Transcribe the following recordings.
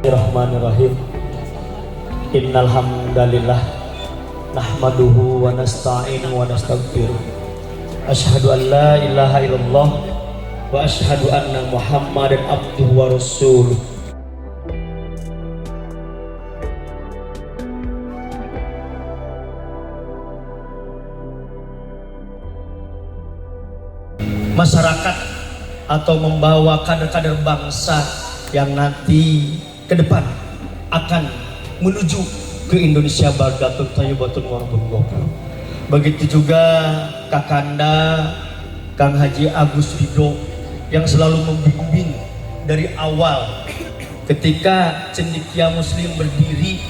Bismillahirrahmanirrahim. Innal hamdalillah nahmaduhu wa nasta'inu wa nastaghfiruh. Asyhadu an la ilaha illallah wa asyhadu anna Muhammadan abduhu wa rasuluh. Masyarakat atau membawa kader-kader bangsa yang nanti ke depan akan menuju ke Indonesia Baldatun Thayyibatun Warahmatun. Begitu juga Kakanda Kang Haji Agus Ridho yang selalu membimbing dari awal ketika Cendekia Muslim berdiri.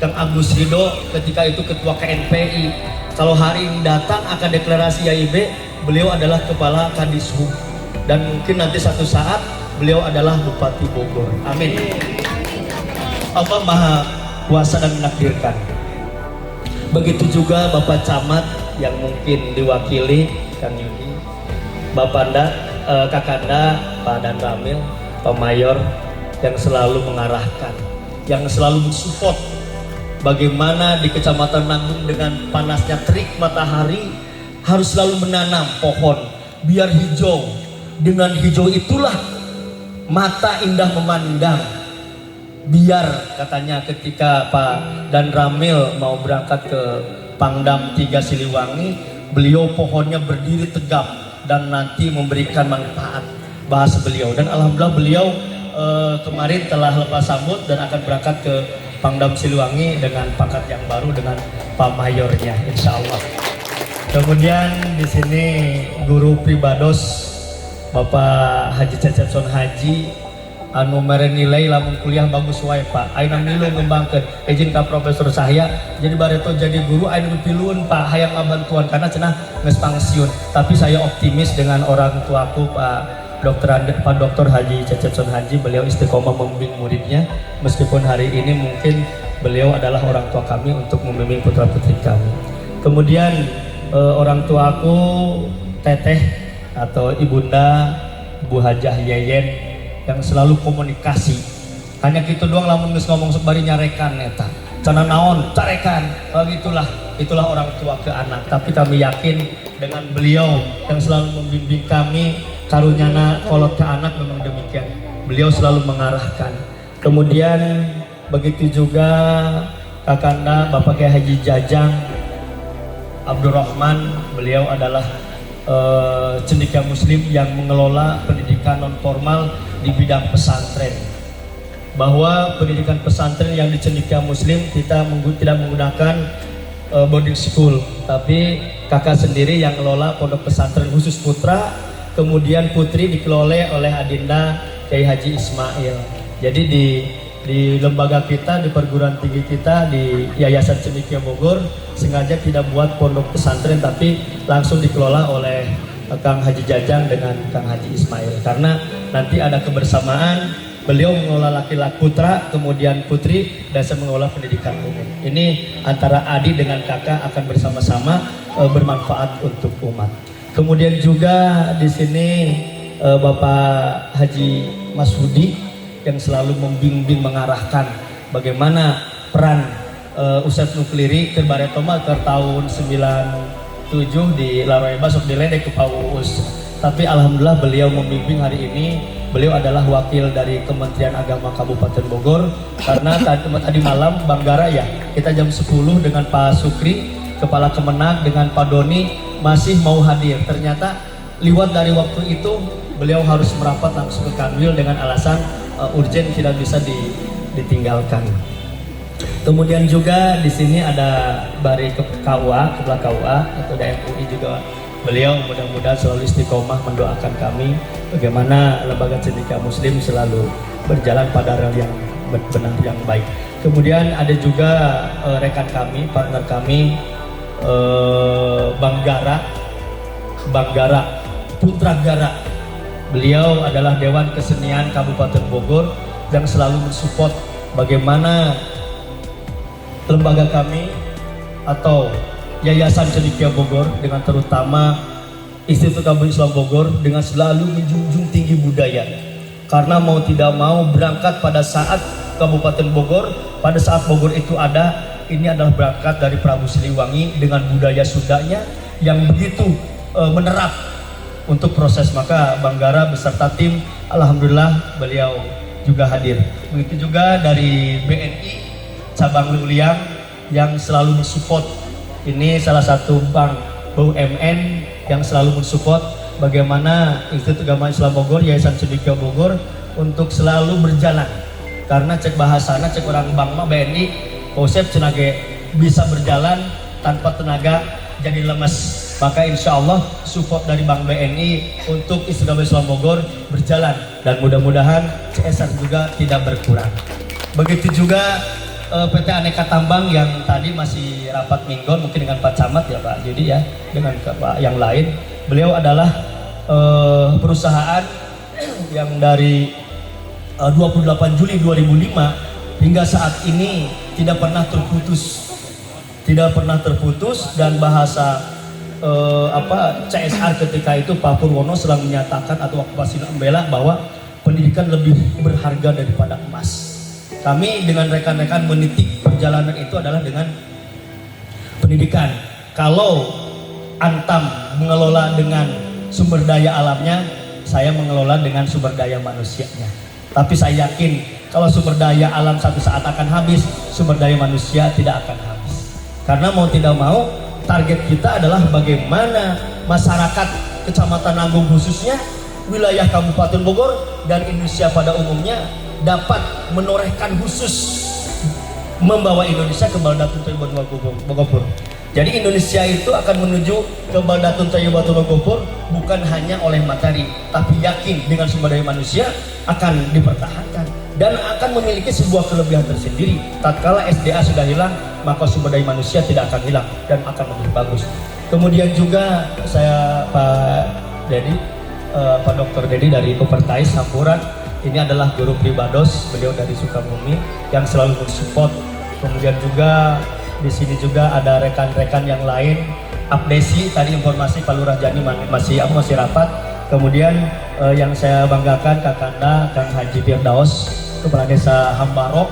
Kang Agus Ridho ketika itu ketua KNPI, kalau hari ini datang akan deklarasi YIB, beliau adalah kepala Kadishub dan mungkin nanti satu saat beliau adalah Bupati Bogor. Amin. Allah Maha Kuasa dan menakdirkan. Begitu juga Bapak Camat yang mungkin diwakili Kang Yudi, Bapanda, Kakanda, Pak Dan Ramil, Pak Mayor yang selalu mengarahkan, yang selalu mensupport bagaimana di Kecamatan Nanggung dengan panasnya terik matahari harus selalu menanam pohon biar hijau. Dengan hijau itulah mata indah memandang. Biar katanya ketika Pak Dan Ramil mau berangkat ke Pangdam 3 Siliwangi, beliau pohonnya berdiri tegap dan nanti memberikan manfaat, bahasa beliau. Dan alhamdulillah beliau kemarin telah lepas sambut dan akan berangkat ke Pangdam Siliwangi dengan pangkat yang baru dengan Pak Mayornya, insya Allah. Kemudian di sini guru pribados Bapak Haji Cecep Haji anu mere nilai lamun kuliah bagus wae Pak. Ayeuna milu ngembangkeun izin ka profesor saya jadi bareto jadi guru ayeuna piluun Pak hayang ngabantuan karena cenah geus pangsiun. Tapi saya optimis dengan orang tuaku Pak Dr. Haji Cecep Haji, beliau istiqomah membimbing muridnya meskipun hari ini mungkin beliau adalah orang tua kami untuk membimbing putra-putri kami. Kemudian orang tuaku Teteh atau Ibunda Bu Hajah Yeyen yang selalu komunikasi. Hanya gitu doang lamun geus ngomong sebari nyarekan eta. Cenah naon carekan. Itulah orang tua ke anak. Tapi kami yakin dengan beliau yang selalu membimbing kami, karunyana kolot ke anak memang demikian. Beliau selalu mengarahkan. Kemudian begitu juga Kakanda Bapak Kiai Haji Jajang Abdurrahman, beliau adalah Cendekia Muslim yang mengelola pendidikan non formal di bidang pesantren. Bahwa pendidikan pesantren yang di Cendekia Muslim kita tidak menggunakan boarding school, tapi kakak sendiri yang mengelola pondok pesantren khusus putra, kemudian putri dikelola oleh Adinda Kiai Haji Ismail. Jadi di lembaga kita, di perguruan tinggi kita, di Yayasan Cendekia Bogor sengaja tidak buat pondok pesantren tapi langsung dikelola oleh Kang Haji Jajang dengan Kang Haji Ismail, karena nanti ada kebersamaan, beliau mengelola laki-laki putra kemudian putri dan saya mengelola pendidikan umum. Ini antara adik dengan kakak akan bersama-sama bermanfaat untuk umat. Kemudian juga di sini Bapak Haji Masudi yang selalu membimbing mengarahkan bagaimana peran Ustadz Nukliri ke Baretoma ke tahun 97 di Laroeba sok diledek ke Pak Uus. Tapi alhamdulillah beliau membimbing hari ini. Beliau adalah wakil dari Kementerian Agama Kabupaten Bogor, karena tadi malam Banggara ya kita jam 10 dengan Pak Sukri Kepala Kemenag dengan Pak Doni masih mau hadir. Ternyata liwat dari waktu itu beliau harus merapat langsung ke Kanwil dengan alasan urgen tidak bisa ditinggalkan. Kemudian juga di sini ada Bari KUA, Kepala KUA atau DMUI juga. Beliau mudah-mudahan selalu istiqomah mendoakan kami bagaimana lembaga Cendekia Muslim selalu berjalan pada rel yang benar yang baik. Kemudian ada juga rekan kami, partner kami Banggara Putra Gara. Beliau adalah Dewan Kesenian Kabupaten Bogor yang selalu mensupport bagaimana lembaga kami atau Yayasan Cendekia Bogor dengan terutama Institut Kampung Islam Bogor dengan selalu menjunjung tinggi budaya. Karena mau tidak mau berangkat pada saat Kabupaten Bogor. Pada saat Bogor itu ada, ini adalah berangkat dari Prabu Siliwangi dengan budaya Sundanya yang begitu menerap untuk proses. Maka Bang Gara beserta tim, alhamdulillah beliau juga hadir. Begitu juga dari BNI cabang Luliang yang selalu mensupport. Ini salah satu bank BUMN yang selalu mensupport bagaimana Institut Agama Islam Bogor, Yayasan Cendekia Bogor untuk selalu berjalan. Karena cek bahasana, cek orang bank mah BNI, konsep cenage bisa berjalan tanpa tenaga jadi lemes. Maka insya Allah support dari Bank BNI untuk Institut Agama Islam Bogor berjalan dan mudah-mudahan CSR juga tidak berkurang. Begitu juga PT Aneka Tambang yang tadi masih rapat minggon mungkin dengan Pak Camat ya Pak Judi ya, dengan Pak yang lain. Beliau adalah perusahaan yang dari 28 Juli 2005 hingga saat ini tidak pernah terputus dan bahasa CSR ketika itu Pak Purwono selalu menyatakan atau okupasi membela bahwa pendidikan lebih berharga daripada emas. Kami dengan rekan-rekan menitik perjalanan itu adalah dengan pendidikan. Kalau Antam mengelola dengan sumber daya alamnya, saya mengelola dengan sumber daya manusianya. Tapi saya yakin kalau sumber daya alam satu saat akan habis, sumber daya manusia tidak akan habis. Karena mau tidak mau, target kita adalah bagaimana masyarakat Kecamatan Nanggung khususnya, wilayah Kabupaten Bogor dan Indonesia pada umumnya dapat menorehkan khusus membawa Indonesia ke Baldatun Toyo Bogor. Jadi Indonesia itu akan menuju ke Baldatun Toyo Bogor bukan hanya oleh materi, tapi yakin dengan sumber daya manusia akan dipertahankan dan akan memiliki sebuah kelebihan tersendiri. Tatkala SDA sudah hilang, maka sumber daya manusia tidak akan hilang dan akan lebih bagus. Kemudian juga saya Pak Dr. Dedi dari Kopertais Sampuran, ini adalah guru pribados, beliau dari Sukabumi yang selalu mensupport. Kemudian juga di sini juga ada rekan-rekan yang lain. Abdesi tadi informasi Pak Lurah Jani masih rapat. Kemudian yang saya banggakan Kakanda Kang Haji Firdaus, Kepala Desa Hambarok.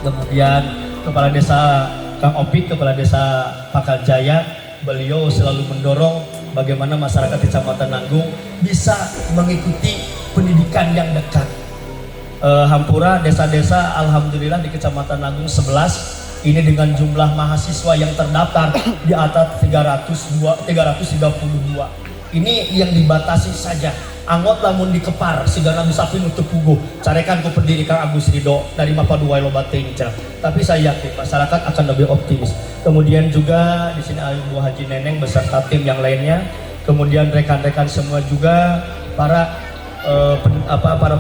Kemudian Kepala Desa Kang Opik, Kepala Desa Pakaljaya. Beliau selalu mendorong bagaimana masyarakat Kecamatan Nanggung bisa mengikuti pendidikan yang dekat. Hampura desa-desa alhamdulillah di Kecamatan Nanggung 11 ini dengan jumlah mahasiswa yang terdaftar di atas 332. Ini yang dibatasi saja. Anggot lamun dikepar sigana bisa pinutup puguh. Carekan ku pendidikan Agus Ridho dari Mapaduai Lobating. Tapi saya yakin masyarakat akan lebih optimis. Kemudian juga di sini Ibu Haji Neneng beserta tim yang lainnya. Kemudian rekan-rekan semua juga para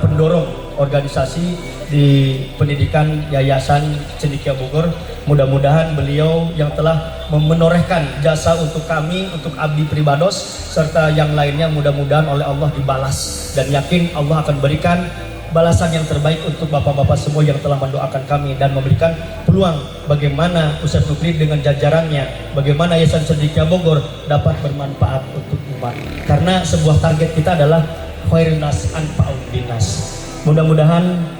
pendorong organisasi di pendidikan Yayasan Cendekia Bogor. Mudah-mudahan beliau yang telah menorehkan jasa untuk kami, untuk abdi pribados serta yang lainnya, mudah-mudahan oleh Allah dibalas, dan yakin Allah akan berikan balasan yang terbaik untuk bapak-bapak semua yang telah mendoakan kami dan memberikan peluang bagaimana Ustaz Nukri dengan jajarannya, bagaimana Yayasan Cendekia Bogor dapat bermanfaat untuk umat. Karena sebuah target kita adalah khairun nas anfa'un binnas. Mudah-mudahan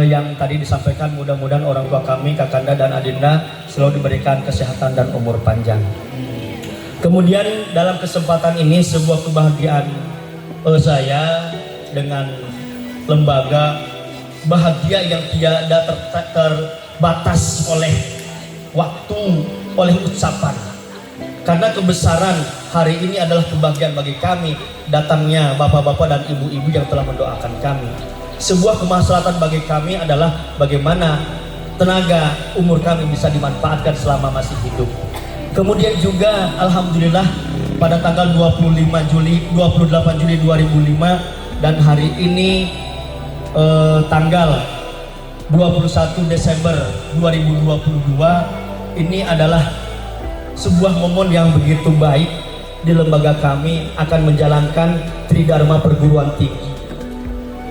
yang tadi disampaikan, mudah-mudahan orang tua kami, Kakanda dan Adinda selalu diberikan kesehatan dan umur panjang. Kemudian dalam kesempatan ini sebuah kebahagiaan saya dengan lembaga bahagia yang tidak terbatas oleh waktu, oleh ucapan. Karena kebesaran hari ini adalah kebahagiaan bagi kami, datangnya bapak-bapak dan ibu-ibu yang telah mendoakan kami. Sebuah kemaslahatan bagi kami adalah bagaimana tenaga umur kami bisa dimanfaatkan selama masih hidup. Kemudian juga alhamdulillah pada tanggal 28 Juli 2005 dan hari ini tanggal 21 Desember 2022 ini adalah sebuah momen yang begitu baik. Di lembaga kami akan menjalankan Tridharma Perguruan Tinggi.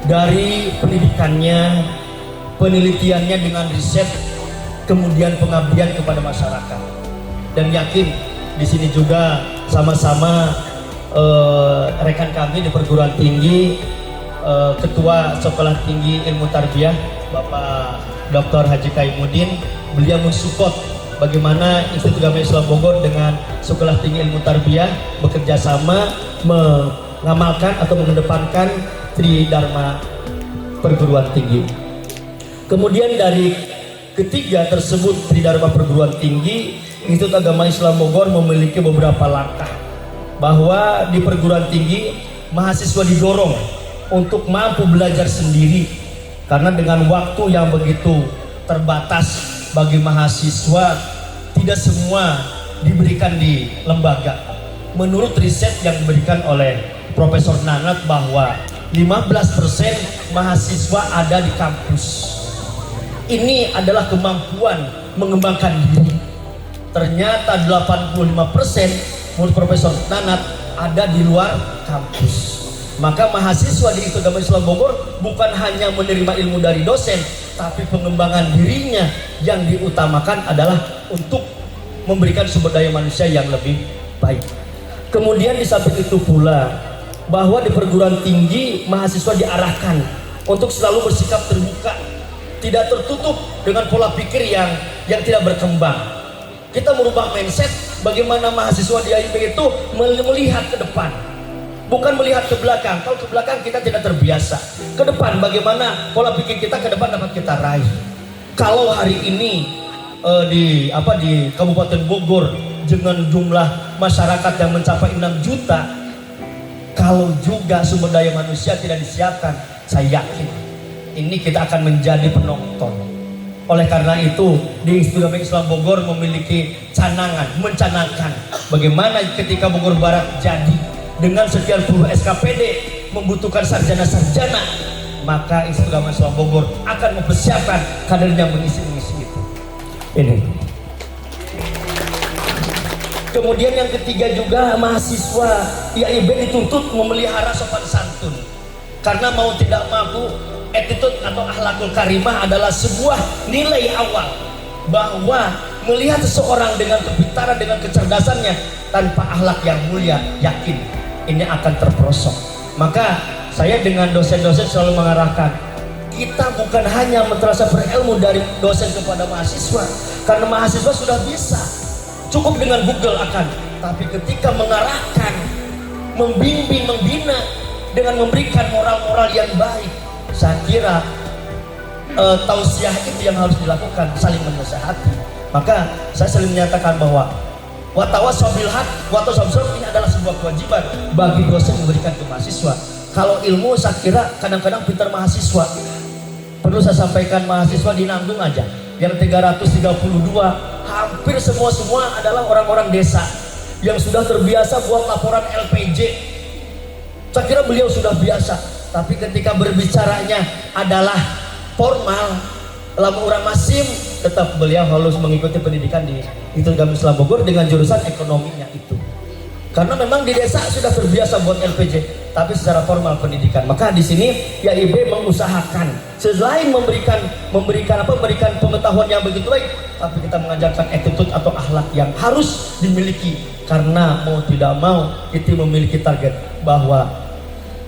Dari pendidikannya, penelitiannya dengan riset, kemudian pengabdian kepada masyarakat. Dan yakin di sini juga sama-sama rekan kami di perguruan tinggi Ketua Sekolah Tinggi Ilmu Tarbiyah Bapak Dr. Haji Kaimuddin. Beliau mensupport bagaimana Institut Agama Islam Bogor dengan Sekolah Tinggi Ilmu Tarbiyah bekerja sama mengamalkan atau mengedepankan Tridharma Perguruan Tinggi. Kemudian dari ketiga tersebut Tridharma Perguruan Tinggi, Institut Agama Islam Bogor memiliki beberapa langkah bahwa di perguruan tinggi mahasiswa didorong untuk mampu belajar sendiri, karena dengan waktu yang begitu terbatas bagi mahasiswa tidak semua diberikan di lembaga. Menurut riset yang diberikan oleh Profesor Nanat bahwa 15% mahasiswa ada di kampus. Ini adalah kemampuan mengembangkan diri. Ternyata 85% menurut Profesor Nanat ada di luar kampus. Maka mahasiswa di Institut Agama Islam Bogor bukan hanya menerima ilmu dari dosen, tapi pengembangan dirinya yang diutamakan adalah untuk memberikan sumber daya manusia yang lebih baik. Kemudian di samping itu pula bahwa di perguruan tinggi mahasiswa diarahkan untuk selalu bersikap terbuka, tidak tertutup dengan pola pikir yang tidak berkembang. Kita merubah mindset bagaimana mahasiswa di AIB itu melihat ke depan, bukan melihat ke belakang. Kalau ke belakang kita tidak terbiasa, ke depan bagaimana pola pikir kita ke depan dapat kita raih. Kalau hari ini di Kabupaten Bogor dengan jumlah masyarakat yang mencapai 6 juta, kalau juga sumber daya manusia tidak disiapkan, saya yakin ini kita akan menjadi penonton. Oleh karena itu di Institut Agama Islam Bogor memiliki mencanangkan bagaimana ketika Bogor Barat jadi dengan sekian puluh SKPD membutuhkan sarjana-sarjana, maka Institut Agama Islam Bogor akan mempersiapkan kadernya mengisi itu. Ini. Kemudian yang ketiga juga mahasiswa IAIB dituntut memelihara sopan santun, karena mau tidak mampu attitude atau akhlakul karimah adalah sebuah nilai awal bahwa melihat seseorang dengan kepintaran, dengan kecerdasannya tanpa akhlak yang mulia, yakin ini akan terperosok. Maka saya dengan dosen-dosen selalu mengarahkan, kita bukan hanya mentransfer ilmu dari dosen kepada mahasiswa, karena mahasiswa sudah bisa, cukup dengan Google akan, tapi ketika mengarahkan, membimbing, membina dengan memberikan moral-moral yang baik, saya kira tausiah itu yang harus dilakukan, saling menasihati. Maka saya selalu menyatakan bahwa watawassaw bil haq watawassaw bis sabr ini adalah sebuah kewajiban bagi dosen memberikan ke mahasiswa. Kalau ilmu saya kira kadang-kadang pintar mahasiswa, perlu saya sampaikan mahasiswa di Nanggung aja yang 332 hampir semua adalah orang-orang desa yang sudah terbiasa buat laporan LPJ. Saya kira beliau sudah biasa, tapi ketika berbicaranya adalah formal, lama orang masim, tetap beliau harus mengikuti pendidikan di Institut Agama Islam Bogor dengan jurusan ekonominya itu. Karena memang di desa sudah terbiasa buat LPJ, tapi secara formal pendidikan. Maka di sini IAIB mengusahakan selain memberikan pengetahuan yang begitu baik, tapi kita mengajarkan attitude atau akhlak yang harus dimiliki, karena mau tidak mau kita memiliki target bahwa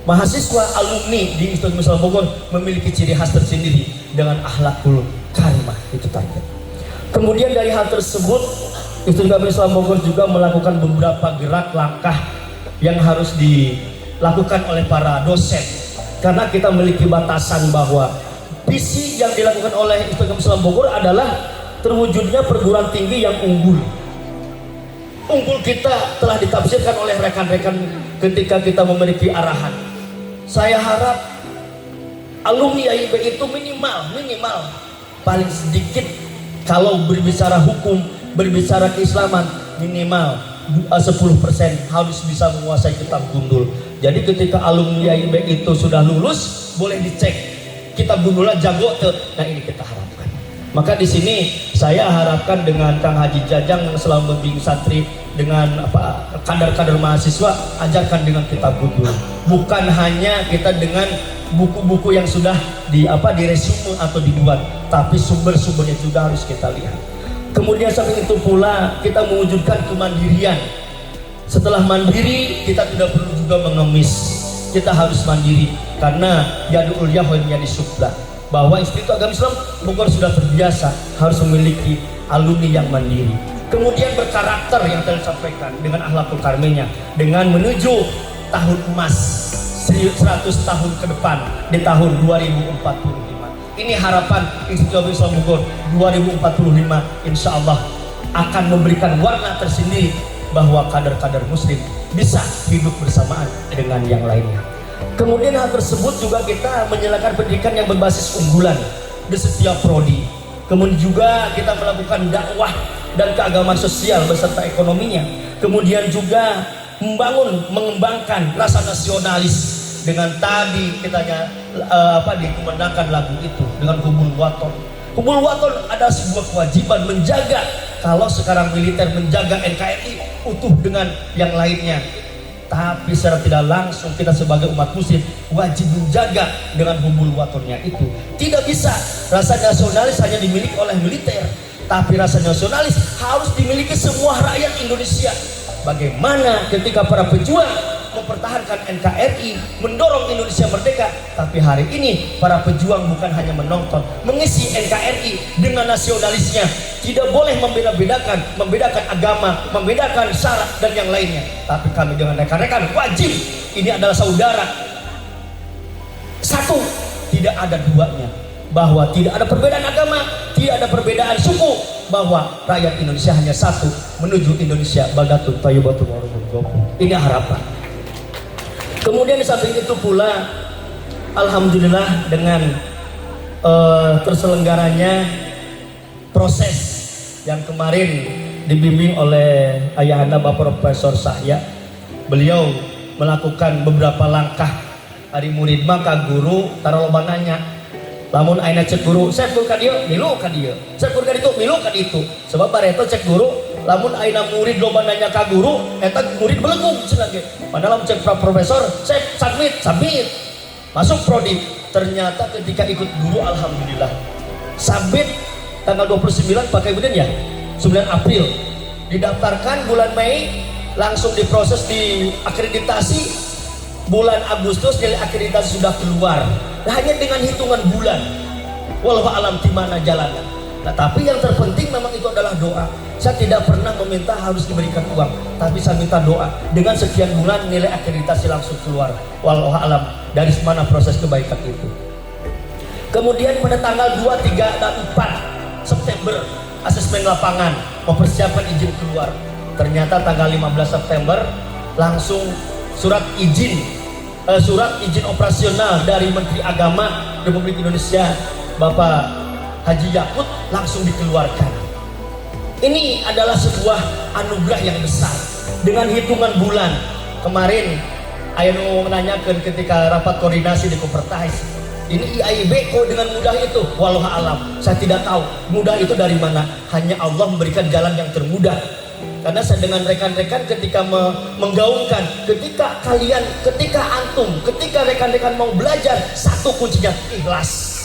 mahasiswa alumni di Institut Agama Islam Bogor memiliki ciri khas tersendiri dengan akhlakul karimah, itu target. Kemudian dari hal tersebut Institut Agama Islam Bogor juga melakukan beberapa gerak langkah yang harus dilakukan oleh para dosen, karena kita memiliki batasan bahwa visi yang dilakukan oleh Institut Agama Islam Bogor adalah terwujudnya perguruan tinggi yang unggul. Unggul kita telah ditafsirkan oleh rekan-rekan ketika kita memiliki arahan. Saya harap alumni AIB itu minimal paling sedikit, kalau berbicara hukum, berbicara keislaman, minimal 10% harus bisa menguasai kitab gundul. Jadi ketika alumni AIB itu sudah lulus, boleh dicek kitab gundulnya jago tuh. Nah, ini kita harapkan. Maka di sini saya harapkan dengan Kang Haji Jajang yang selalu membimbing santri dengan kadar-kadar mahasiswa, ajarkan dengan kitab gundul. Bukan hanya kita dengan buku-buku yang sudah di resume atau dibuat, tapi sumber-sumbernya juga harus kita lihat. Kemudian samping itu pula kita mewujudkan kemandirian. Setelah mandiri, kita tidak perlu juga mengemis. kita harus mandiri karena yadul yahweh menjadi subla, bahwa Institut Agama Islam Bogor sudah terbiasa harus memiliki alumni yang mandiri, kemudian berkarakter yang tadi disampaikan dengan akhlakul karimnya, dengan menuju tahun emas 100 tahun ke depan di tahun 2045. Ini harapan Institut Agama Islam Bogor 2045 insya Allah akan memberikan warna tersendiri bahwa kader-kader muslim bisa hidup bersamaan dengan yang lainnya. Kemudian hal tersebut juga kita menyalakan pendidikan yang berbasis unggulan di setiap prodi. Kemudian juga kita melakukan dakwah dan keagamaan sosial beserta ekonominya. Kemudian juga mengembangkan rasa nasionalis dengan tadi kita dikumandangkan lagu itu dengan hubul waton. Hubul waton ada sebuah kewajiban menjaga, kalau sekarang militer menjaga NKRI utuh dengan yang lainnya, tapi secara tidak langsung kita sebagai umat muslim wajib menjaga dengan hubul watonnya itu. Tidak bisa rasa nasionalis hanya dimiliki oleh militer, tapi rasa nasionalis harus dimiliki semua rakyat Indonesia. Bagaimana ketika para pejuang mempertahankan NKRI, mendorong Indonesia merdeka, tapi hari ini para pejuang bukan hanya menonton, mengisi NKRI dengan nasionalisnya, tidak boleh membedakan agama, membedakan syarat dan yang lainnya. Tapi kami dengan rekan-rekan wajib, ini adalah saudara satu, tidak ada duanya, bahwa tidak ada perbedaan agama, tidak ada perbedaan suku, bahwa rakyat Indonesia hanya satu menuju Indonesia baldatun thayyibatun wa rabbun ghafur. Ini harapan. Kemudian di samping itu pula, alhamdulillah dengan terselenggaranya proses yang kemarin dibimbing oleh ayahanda Bapak Profesor Sahya, beliau melakukan beberapa langkah. Hari murid maka guru taruh loba nanya, lamun aina cek guru saya kur ka dieu milu ka dieu, saya kur ka ditu milu ka ditu. Sebab bareto cek guru lamun aina murid loba nanya ka guru eta murid belegung cenah ge. Padahal cek profesor saya submit masuk prodi. Ternyata ketika ikut guru alhamdulillah submit tanggal 29 pakai kemudian ya 9 April didaftarkan, bulan Mei langsung diproses di akreditasi, bulan Agustus nilai akreditasi sudah keluar. Nah, hanya dengan hitungan bulan, wallahu alam di mana jalannya. Nah, tapi yang terpenting memang itu adalah doa. Saya tidak pernah meminta harus diberikan uang, tapi saya minta doa. Dengan sekian bulan nilai akreditasi langsung keluar. Wallahu alam dari mana proses kebaikan itu. Kemudian pada tanggal 2, 3, dan 4 September asesmen lapangan mempersiapkan izin keluar. Ternyata tanggal 15 September langsung surat izin operasional dari Menteri Agama Republik Indonesia Bapak Haji Yakut langsung dikeluarkan. Ini adalah sebuah anugerah yang besar dengan hitungan bulan. Kemarin Ayo menanyakan ketika rapat koordinasi di Kopertais, ini IAIB kok dengan mudah itu? Wallahu alam, saya tidak tahu mudah itu dari mana. Hanya Allah memberikan jalan yang termudah. Karena saya dengan rekan-rekan ketika menggaungkan, ketika antum, ketika rekan-rekan mau belajar, satu kuncinya ikhlas.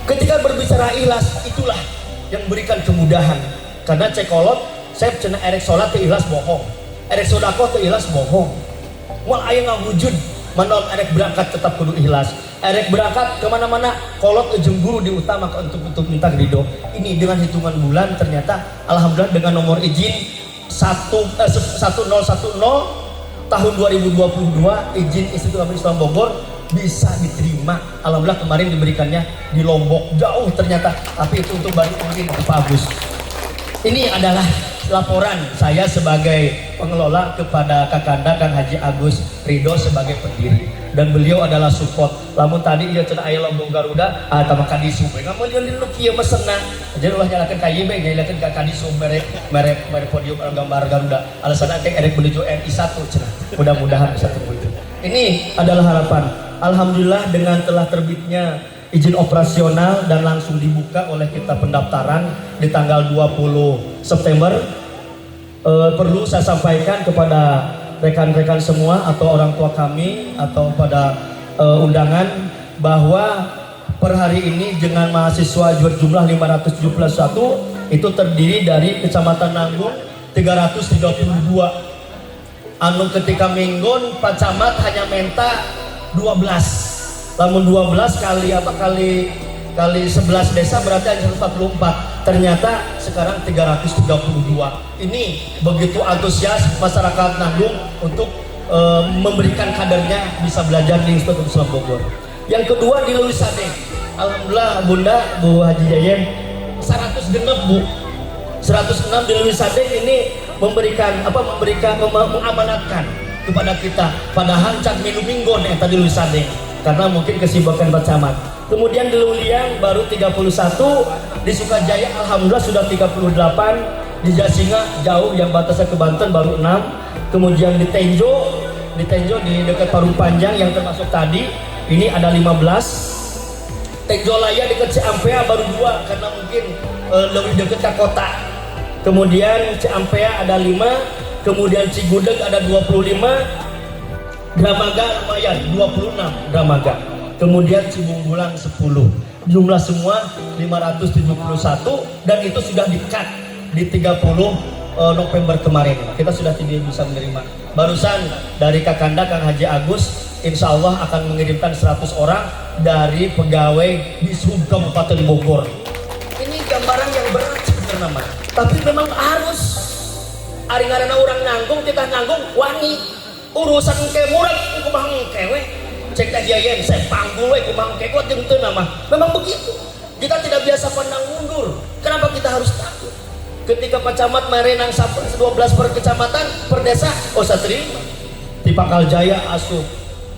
Ketika berbicara ikhlas, itulah yang memberikan kemudahan. Karena cekolot, saya cina erek sholat ikhlas bohong, erek sodako ikhlas bohong. Wal aya ngawujud, manon erek berangkat tetap kudu ikhlas. Erek berangkat kemana-mana, kolot ujung guru diutamakan untuk minta ridho. Ini dengan hitungan bulan ternyata alhamdulillah dengan nomor izin 1010 tahun 2022 izin Institut Agama Islam Bogor bisa diterima. Alhamdulillah kemarin diberikannya di Lombok, jauh ternyata, tapi itu untuk baru mungkin Pak Agus. Ini adalah laporan saya sebagai pengelola kepada Kakanda Kang Haji Agus Ridho sebagai pendiri, dan beliau adalah support. Lamun tadi dia cenah aya lombong Garuda atau kadisu ngamun jeung kieu mesenna jadi ulah nyalakeun KYB nyalakeun ka kadisu merek podium gambar Garuda alasan teh erek menuju RI 1 cenah. Mudah-mudahan bisa temu itu. Ini adalah harapan. Alhamdulillah dengan telah terbitnya izin operasional dan langsung dibuka oleh kita pendaftaran di tanggal 20 September. Perlu saya sampaikan kepada rekan-rekan semua atau orang tua kami atau pada undangan bahwa per hari ini dengan mahasiswa jumlah 571 itu terdiri dari Kecamatan Nanggung 332, anu ketika minggon Pak Camat hanya minta 12, namun 12 kali apa kali 11 desa berarti hanya 144, ternyata sekarang 332. Ini begitu antusias masyarakat Nanggung untuk memberikan kadernya bisa belajar di Institut Islam Bogor. Yang kedua di Leuwi Sadeng, alhamdulillah Bunda Bu Haji Jayen 100 genep Bu, 106 di Leuwi Sadeng ini mengamanatkan kepada kita, padahal cak minum minggon yang tadi Leuwi Sadeng karena mungkin kesibukan Pak Camat. Kemudian di Luliang baru 31, di Sukajaya alhamdulillah sudah 38, di Jasinga jauh yang batasnya ke Banten baru 6, kemudian di Tenjo di dekat Parung Panjang yang termasuk tadi ini ada 15, Tenjo Laya dekat Ciampea baru 2 karena mungkin lebih dekat ke kota. Kemudian Ciampea ada 5, kemudian Cigudeg ada 25, Dramaga lumayan 26 Dramaga, kemudian Cibungbulang 10, jumlah semua 571 dan itu sudah di-cut di 30 November kemarin. Kita sudah tidak bisa menerima. Barusan dari Kakanda Kang Haji Agus insya Allah akan mengirimkan 100 orang dari pegawai di Sub Kabupaten Bogor. Ini gambaran yang berat sebenarnya, tapi memang harus aring-arana orang nanggung, kita nanggung wani urusan ke murah kumah kewe cek kajian saya panggul kumah kewe tentu nama memang begitu. Kita tidak biasa pandang mundur. Kenapa kita harus takut? Ketika Pak Camat merenang 12 per kecamatan per desa, oh saya terima di Pakal Jaya asup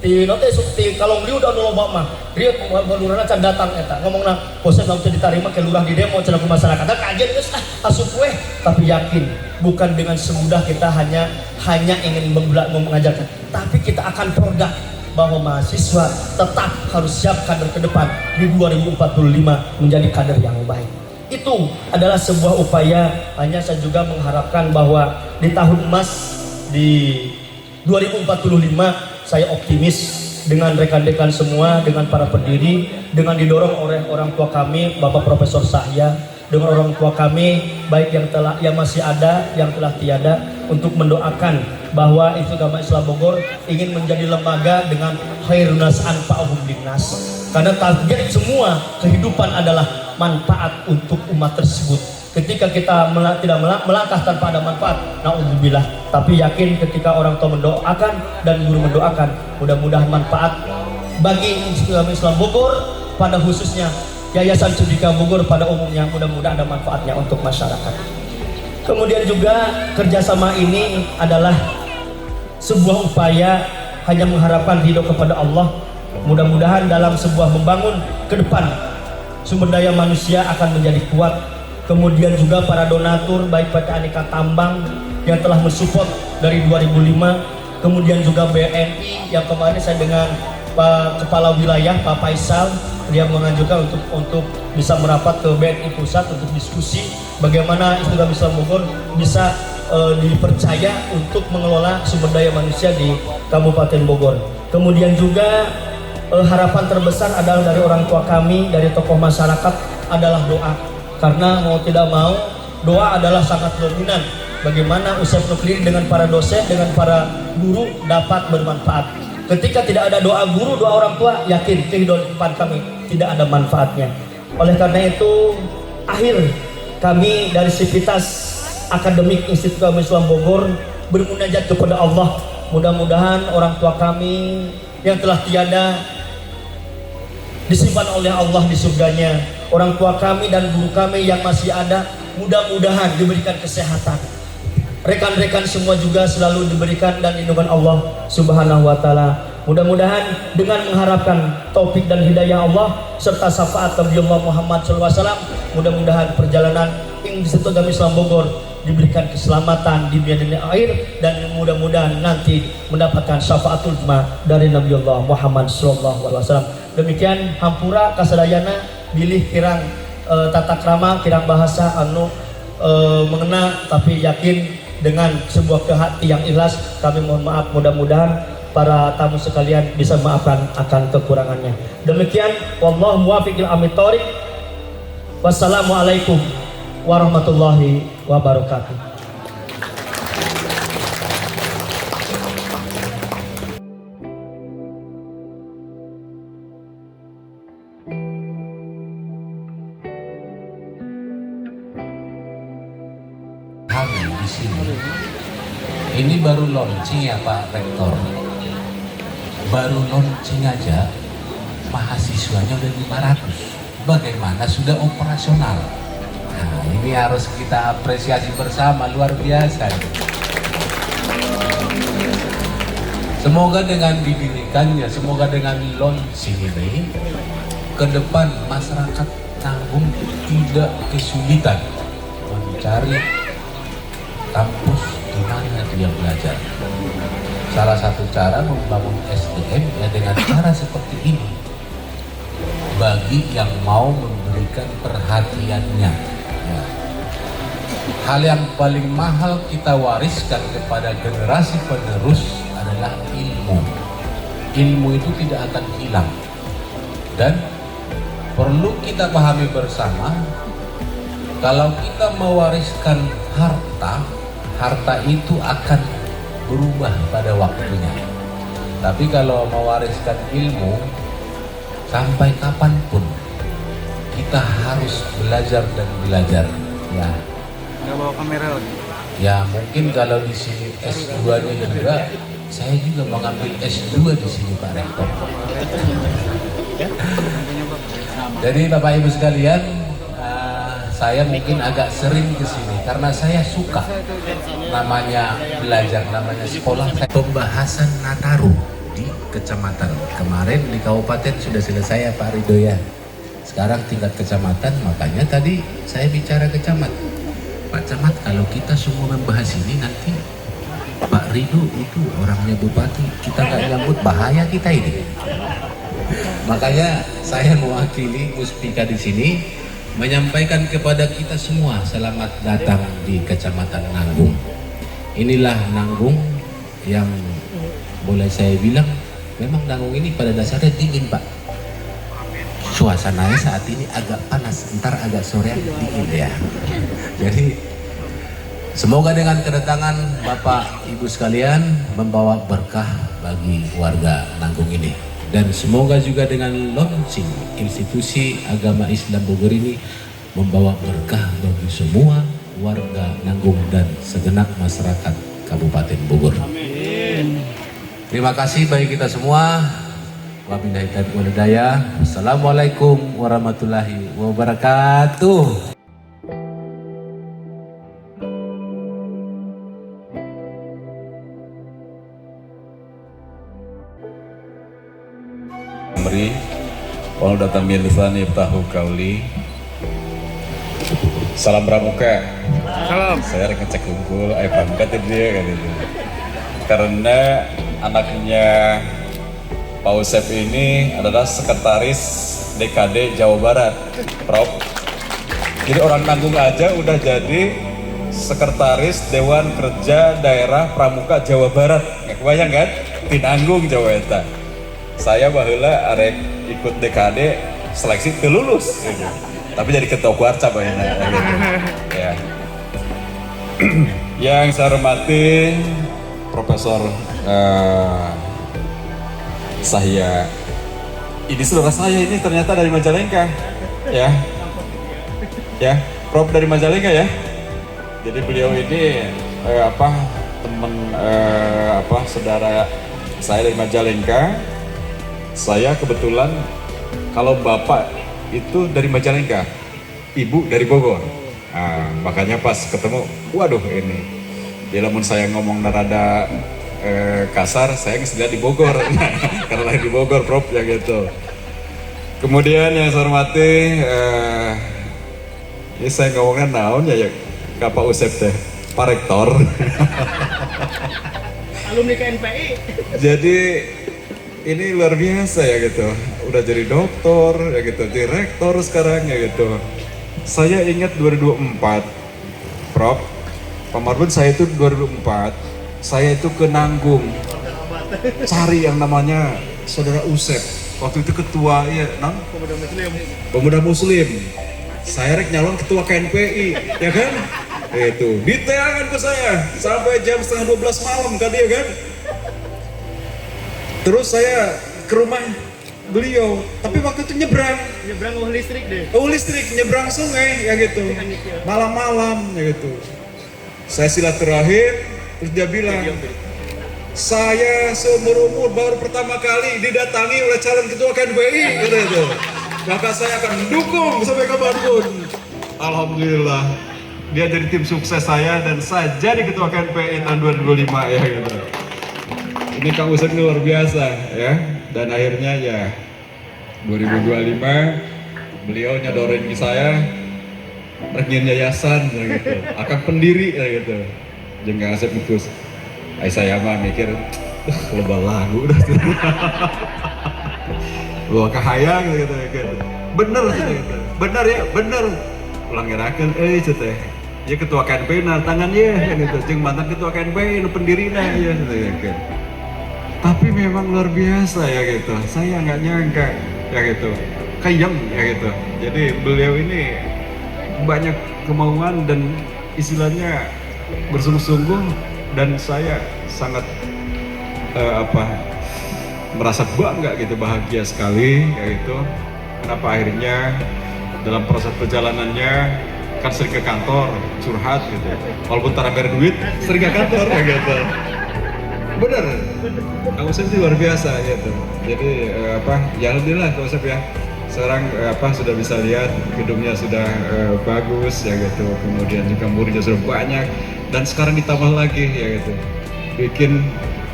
di note di Kalong Liu udah nolong mah dia lurahna can datang eta ngomongna bosan nggak bisa diterima ke lurah di demo cenah masyarakat kajian geus asup we, tapi yakin bukan dengan semudah kita hanya ingin mengajarkan, tapi kita akan produk bahwa mahasiswa tetap harus siap kader ke depan di 2045 menjadi kader yang baik. Itu adalah sebuah upaya. Hanya saya juga mengharapkan bahwa di tahun emas di 2045 saya optimis dengan rekan-rekan semua, dengan para pendiri, dengan didorong oleh orang tua kami, Bapak Profesor Sahya, dengan orang tua kami baik yang masih ada, yang telah tiada, untuk mendoakan bahwa Institut Agama Islam Bogor ingin menjadi lembaga dengan khairunas anfa'uhum linnas. Karena target semua kehidupan adalah manfaat untuk umat tersebut. Ketika kita tidak melangkah tanpa ada manfaat, naudzubillah. Tapi yakin ketika orang tua mendoakan dan guru mendoakan, mudah-mudahan manfaat bagi Institut Agama Islam Bogor pada khususnya Yayasan Cendekia Bogor pada umumnya, mudah-mudahan ada manfaatnya untuk masyarakat. Kemudian juga kerjasama ini adalah sebuah upaya hanya mengharapkan ridho kepada Allah. Mudah-mudahan dalam sebuah membangun ke depan sumber daya manusia akan menjadi kuat. Kemudian juga para donatur baik PT Aneka Tambang yang telah mensupport dari 2005, kemudian juga BNI yang kemarin saya dengan Pak Kepala Wilayah Pak Faisal, dia mengajukan untuk bisa merapat ke BNI Pusat untuk diskusi bagaimana Institut Agama Islam Bogor bisa dipercaya untuk mengelola sumber daya manusia di Kabupaten Bogor. Kemudian juga harapan terbesar adalah dari orang tua kami, dari tokoh masyarakat adalah doa. Karena mau tidak mau doa adalah sangat dominan. Bagaimana usaha nuklir dengan para dosen, dengan para guru dapat bermanfaat. Ketika tidak ada doa guru, doa orang tua, yakin kehidupan kami tidak ada manfaatnya. Oleh karena itu, akhir kami dari Sivitas Akademik Institut Agama Islam Bogor bermunajat kepada Allah. Mudah-mudahan orang tua kami yang telah tiada disimpan oleh Allah di surganya. Orang tua kami dan guru kami yang masih ada, mudah-mudahan diberikan kesehatan. Rekan-rekan semua juga selalu diberikan dan lindungan Allah Subhanahu wa Ta'ala. Mudah-mudahan dengan mengharapkan taufik dan hidayah Allah serta syafaat Nabiullah Muhammad SAW, mudah-mudahan perjalanan Institut Agama Islam Bogor diberikan keselamatan di dunia air, dan mudah-mudahan nanti mendapatkan syafaatul uzma dari Nabiullah Muhammad SAW. Demikian hampura kasadayana bilih kirang tata krama, kirang bahasa anu mengena, tapi yakin dengan sebuah kehati yang ikhlas kami mohon maaf. Mudah-mudahan para tamu sekalian bisa memaafkan akan kekurangannya. Demikian, wallahu muwaffiq ila aqwamit thoriq. Wassalamualaikum warahmatullahi wabarakatuh. Ini baru launching ya Pak Rektor. Baru launching aja mahasiswanya udah 500. Bagaimana sudah operasional? Nah, ini harus kita apresiasi bersama, luar biasa. Semoga dengan didirikannya, semoga dengan launching ini, ke depan masyarakat Nanggung tidak kesulitan mencari kampus di mana dia belajar. Salah satu cara membangun SDM ya dengan cara seperti ini. Bagi yang mau memberikan perhatiannya. Ya. Hal yang paling mahal kita wariskan kepada generasi penerus adalah ilmu. Ilmu itu tidak akan hilang. Dan perlu kita pahami bersama, kalau kita mewariskan harta, harta itu akan berubah pada waktunya. Tapi kalau mewariskan ilmu, sampai kapanpun kita harus belajar dan belajar. Ya. Nggak bawa kamera lagi. Ya mungkin kalau di sini S2-nya juga, saya juga mengambil S2 di sini Pak Rektor. Jadi Bapak Ibu sekalian, saya mungkin agak sering ke sini karena saya suka namanya belajar, namanya sekolah. Pembahasan Nataru di kecamatan. Kemarin di kabupaten sudah selesai ya Pak Ridho ya. Sekarang tingkat kecamatan, makanya tadi saya bicara ke camat. Pak Camat, kalau kita semua membahas ini nanti Pak Ridho itu orangnya bupati, kita nggak nyambut, bahaya kita ini. Makanya saya mewakili Muspika di sini menyampaikan kepada kita semua selamat datang di Kecamatan Nanggung. Inilah Nanggung yang boleh saya bilang memang Nanggung ini pada dasarnya dingin Pak. Suasananya saat ini agak panas, ntar agak sore dingin ya. Jadi semoga dengan kedatangan Bapak Ibu sekalian membawa berkah bagi warga Nanggung ini. Dan semoga juga dengan launching institusi agama Islam Bogor ini membawa berkah bagi semua warga Nanggung dan segenap masyarakat Kabupaten Bogor. Amin. Terima kasih bagi kita semua. Wabillahi taufiq wal hidayah. Wassalamualaikum warahmatullahi wabarakatuh. Walau datang bilisani tahu kauli. Salam pramuka. Salam. Saya ngecek unggul, pangkat dia kan itu. Karena anaknya Pak Usep ini adalah sekretaris DKD Jawa Barat, Prof. Jadi orang Nanggung aja udah jadi sekretaris Dewan Kerja Daerah Pramuka Jawa Barat. Nggak kebayang kan? Di Nanggung Jawa Eta. Saya baheula arek ikut DKD seleksi lulus gitu. Tapi jadi ketua kuarca bayangnya gitu. Ya. Yang saya hormati Profesor Sahya. Ini saudara saya ini ternyata dari Majalengka. Ya. Ya, Prof dari Majalengka ya. Jadi beliau ini saudara saya dari Majalengka. Saya kebetulan kalau bapak itu dari Majalengka, ibu dari Bogor. Nah, makanya pas ketemu, waduh ini. Di lamun saya ngomong rada kasar, saya nggak di Bogor, karena lahir di Bogor, Prof ya gitu. Kemudian yang saya hormati, ini saya ngomongnya naon ya Pak Usep teh, Pak Rektor. Alumni KNPI. Jadi ini luar biasa ya gitu, udah jadi doktor ya gitu, direktor sekarang ya gitu. Saya ingat 2024, Prof, Pak Marbun, saya itu 2004, saya itu ke Nanggung, cari yang namanya Saudara Usep, waktu itu ketua ya, Pemuda Muslim. Saya rek nyalon ketua KNPI, ya kan? Itu diteangan ke saya sampai jam setengah 12 malam kan dia kan? Terus saya ke rumah beliau, tapi waktu itu nyebrang listrik deh. nyebrang sungai ya gitu, malam-malam ya gitu. Saya silaturahim, terus dia bilang, saya seumur umur baru pertama kali didatangi oleh calon ketua KNPI, gitu itu. Maka saya akan mendukung sampai kapanpun. Alhamdulillah, dia jadi tim sukses saya dan saya jadi ketua KNPI tahun 2025 ya gitu. Ini Kang Usep ini luar biasa ya. Dan akhirnya ya 2025 beliau nyodorin ke saya regin yayasan ya gitu. Akan pendiri ya gitu. Jeung Kang Asep Mukus. Saya mah mikir, loba lagu udah tuh. Wah kahayang gitu. Bener gitu. Bener ya, bener. Ulang ngerakeun teh. Ya ketua KNPI tangan ya gitu. Jeung mantan ketua KNPI nu pendirina ya gitu. Tapi memang luar biasa ya gitu. Saya nggak nyangka ya gitu. Kayang ya gitu. Jadi beliau ini banyak kemauan dan istilahnya bersungguh-sungguh. Dan saya sangat merasa bangga gitu, bahagia sekali ya gitu. Kenapa akhirnya dalam proses perjalanannya kan sering ke kantor curhat gitu. Walaupun taraber duit sering ke kantor ya gitu. Bener, Kang Usep itu luar biasa gitu. Jadi ya alhamdulillah Kang Usep ya. Sekarang sudah bisa lihat gedungnya sudah bagus ya gitu. Kemudian juga muridnya sudah banyak. Dan sekarang ditambah lagi ya gitu, bikin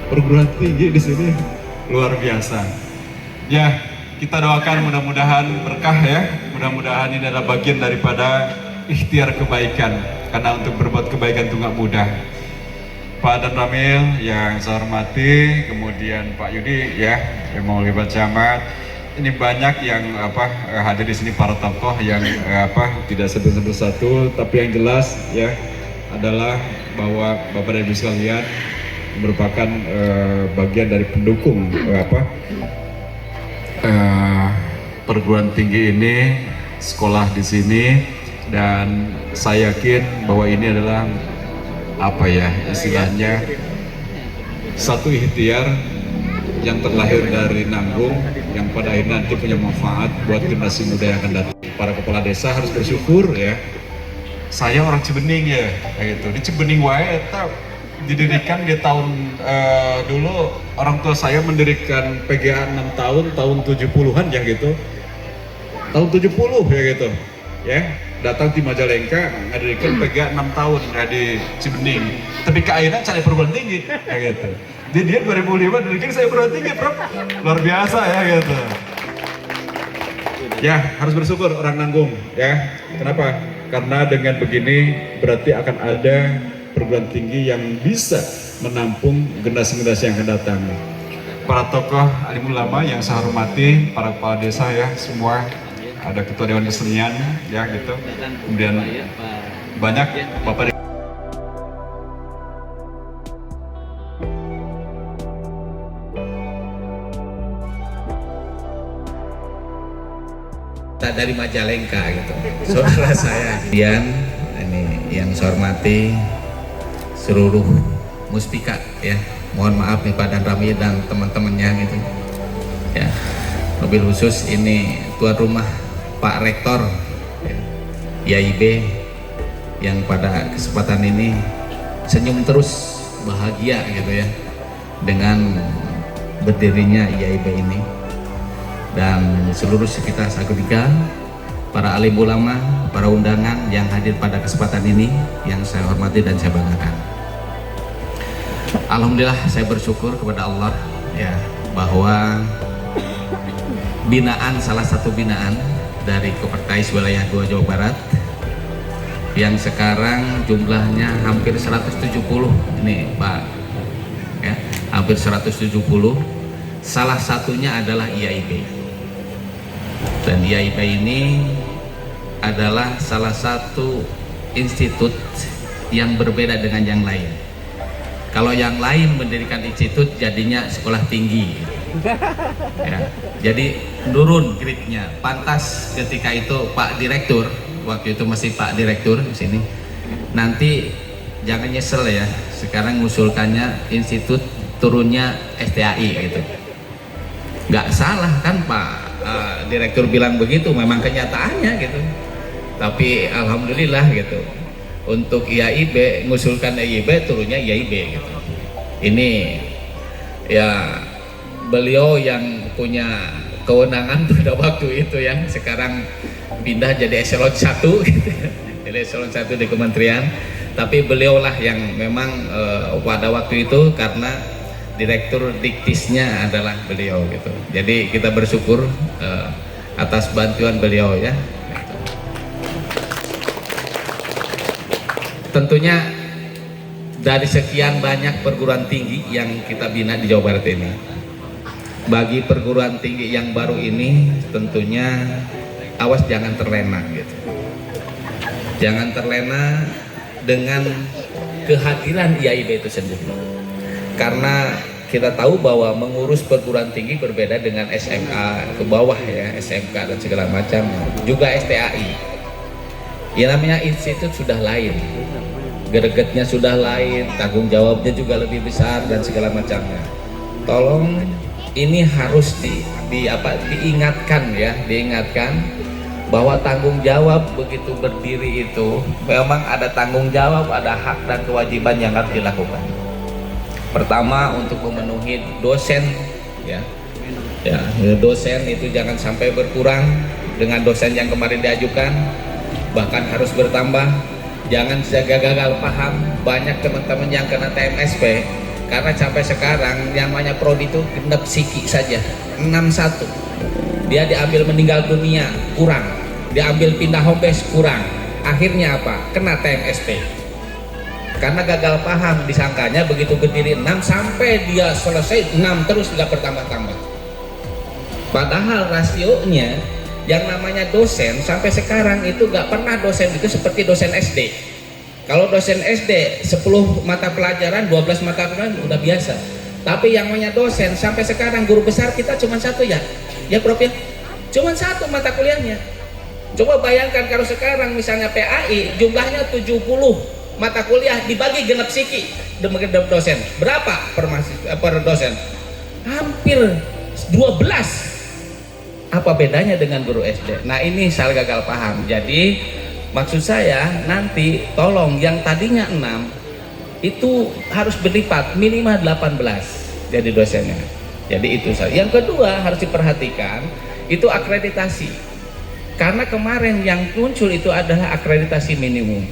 perguruan tinggi di sini luar biasa. Ya kita doakan mudah-mudahan berkah ya, mudah-mudahan ini adalah bagian daripada ikhtiar kebaikan. Karena untuk berbuat kebaikan itu nggak mudah. Pak Dan Ramil yang saya hormati, kemudian Pak Yudi ya yang mau libat camat. Ini banyak yang hadir di sini para tokoh yang tidak sebut-sebut satu, tapi yang jelas ya adalah bahwa Bapak dan Ibu sekalian merupakan bagian dari pendukung perguruan tinggi ini, sekolah di sini, dan saya yakin bahwa ini adalah istilahnya satu ikhtiar yang terlahir dari nanggung yang pada akhirnya nanti punya manfaat buat generasi muda yang akan datang. Para kepala desa harus bersyukur ya. Saya orang Cibening ya, kayak gitu. Di Cibening wae didirikan di tahun dulu orang tua saya mendirikan PGA 6 tahun 70-an ya gitu. Tahun 70 ya gitu. Ya, datang di Majalengka mendirikan PGA 6 tahun ya di Cibening. Tapi keakhirnya cari perguruan tinggi kayak gitu. Jadi dia 2005 dirikan saya perguruan tinggi, Prof. Luar biasa ya gitu. Ya, harus bersyukur orang nanggung ya. Kenapa? Karena dengan begini berarti akan ada perguruan tinggi yang bisa menampung generasi-generasi yang akan datang. Para tokoh alim ulama yang saya hormati, para kepala desa ya semua, ada ketua dewan kesenian ya gitu. Kemudian banyak Bapak dari Majalengka gitu, saudara saya. Kemudian ini yang saya hormati seluruh muspika ya, mohon maaf nih Pak Dan Rami dan teman-temannya gitu ya. Mobil khusus ini tuan rumah Pak Rektor ya, IAIB yang pada kesempatan ini senyum terus, bahagia gitu ya dengan berdirinya IAIB ini. Dan seluruh sivitas akademika, para alim ulama, para undangan yang hadir pada kesempatan ini yang saya hormati dan saya banggakan. Alhamdulillah saya bersyukur kepada Allah ya bahwa salah satu binaan dari Kopertais wilayah 2 Jawa Barat yang sekarang jumlahnya hampir 170 ini Pak ya, hampir 170, salah satunya adalah IAIB. Dan IAIB ini adalah salah satu institut yang berbeda dengan yang lain. Kalau yang lain mendirikan institut jadinya sekolah tinggi ya, jadi turun grade-nya. Pantas ketika itu Pak Direktur, waktu itu masih Pak Direktur di sini, nanti jangan nyesel ya, sekarang ngusulkannya institut turunnya STAI gitu. Nggak salah kan Pak Direktur bilang begitu, memang kenyataannya gitu. Tapi alhamdulillah gitu, untuk IAIB, ngusulkan IAIB, turunnya IAIB gitu. Ini ya beliau yang punya kewenangan pada waktu itu ya, sekarang pindah jadi eselon 1 gitu ya. Jadi eselon 1 di kementerian, tapi beliaulah yang memang pada waktu itu karena direktur diktisnya adalah beliau gitu. Jadi kita bersyukur atas bantuan beliau ya. Tentunya dari sekian banyak perguruan tinggi yang kita bina di Jawa Barat ini, bagi perguruan tinggi yang baru ini tentunya awas jangan terlena gitu. Jangan terlena dengan kehadiran IAIB itu sendiri. Karena kita tahu bahwa mengurus perguruan tinggi berbeda dengan SMA ke bawah ya, SMK dan segala macam, juga STAI. Ya namanya institut sudah lain, gregetnya sudah lain, tanggung jawabnya juga lebih besar dan segala macamnya. Tolong ini harus diingatkan ya, diingatkan bahwa tanggung jawab begitu berdiri itu memang ada tanggung jawab, ada hak dan kewajiban yang harus dilakukan. Pertama, untuk memenuhi dosen ya, dosen itu jangan sampai berkurang dengan dosen yang kemarin diajukan, bahkan harus bertambah. Jangan gagal paham, banyak teman-teman yang kena TMSP karena sampai sekarang yang namanya prodi itu genep psiki saja 61, dia diambil meninggal dunia kurang, diambil pindah home base kurang, akhirnya apa? Kena TMSP karena gagal paham, disangkanya begitu berdiri 6 sampai dia selesai 6 terus nggak bertambah-tambah, padahal rasionya yang namanya dosen sampai sekarang itu nggak pernah dosen itu seperti dosen SD. Kalau dosen SD 10 mata pelajaran, 12 mata pelajaran udah biasa, tapi yang namanya dosen sampai sekarang guru besar kita cuma satu ya Prof ya, cuma satu mata kuliahnya. Coba bayangkan kalau sekarang misalnya PAI jumlahnya 70 mata kuliah dibagi genep psiki dengan dosen, berapa per dosen? Hampir 12. Apa bedanya dengan guru SD? Nah ini salah gagal paham. Jadi maksud saya nanti tolong yang tadinya 6 itu harus berlipat minimal 18 jadi dosennya. Jadi itu saja. Yang kedua harus diperhatikan itu akreditasi. Karena kemarin yang muncul itu adalah akreditasi minimum.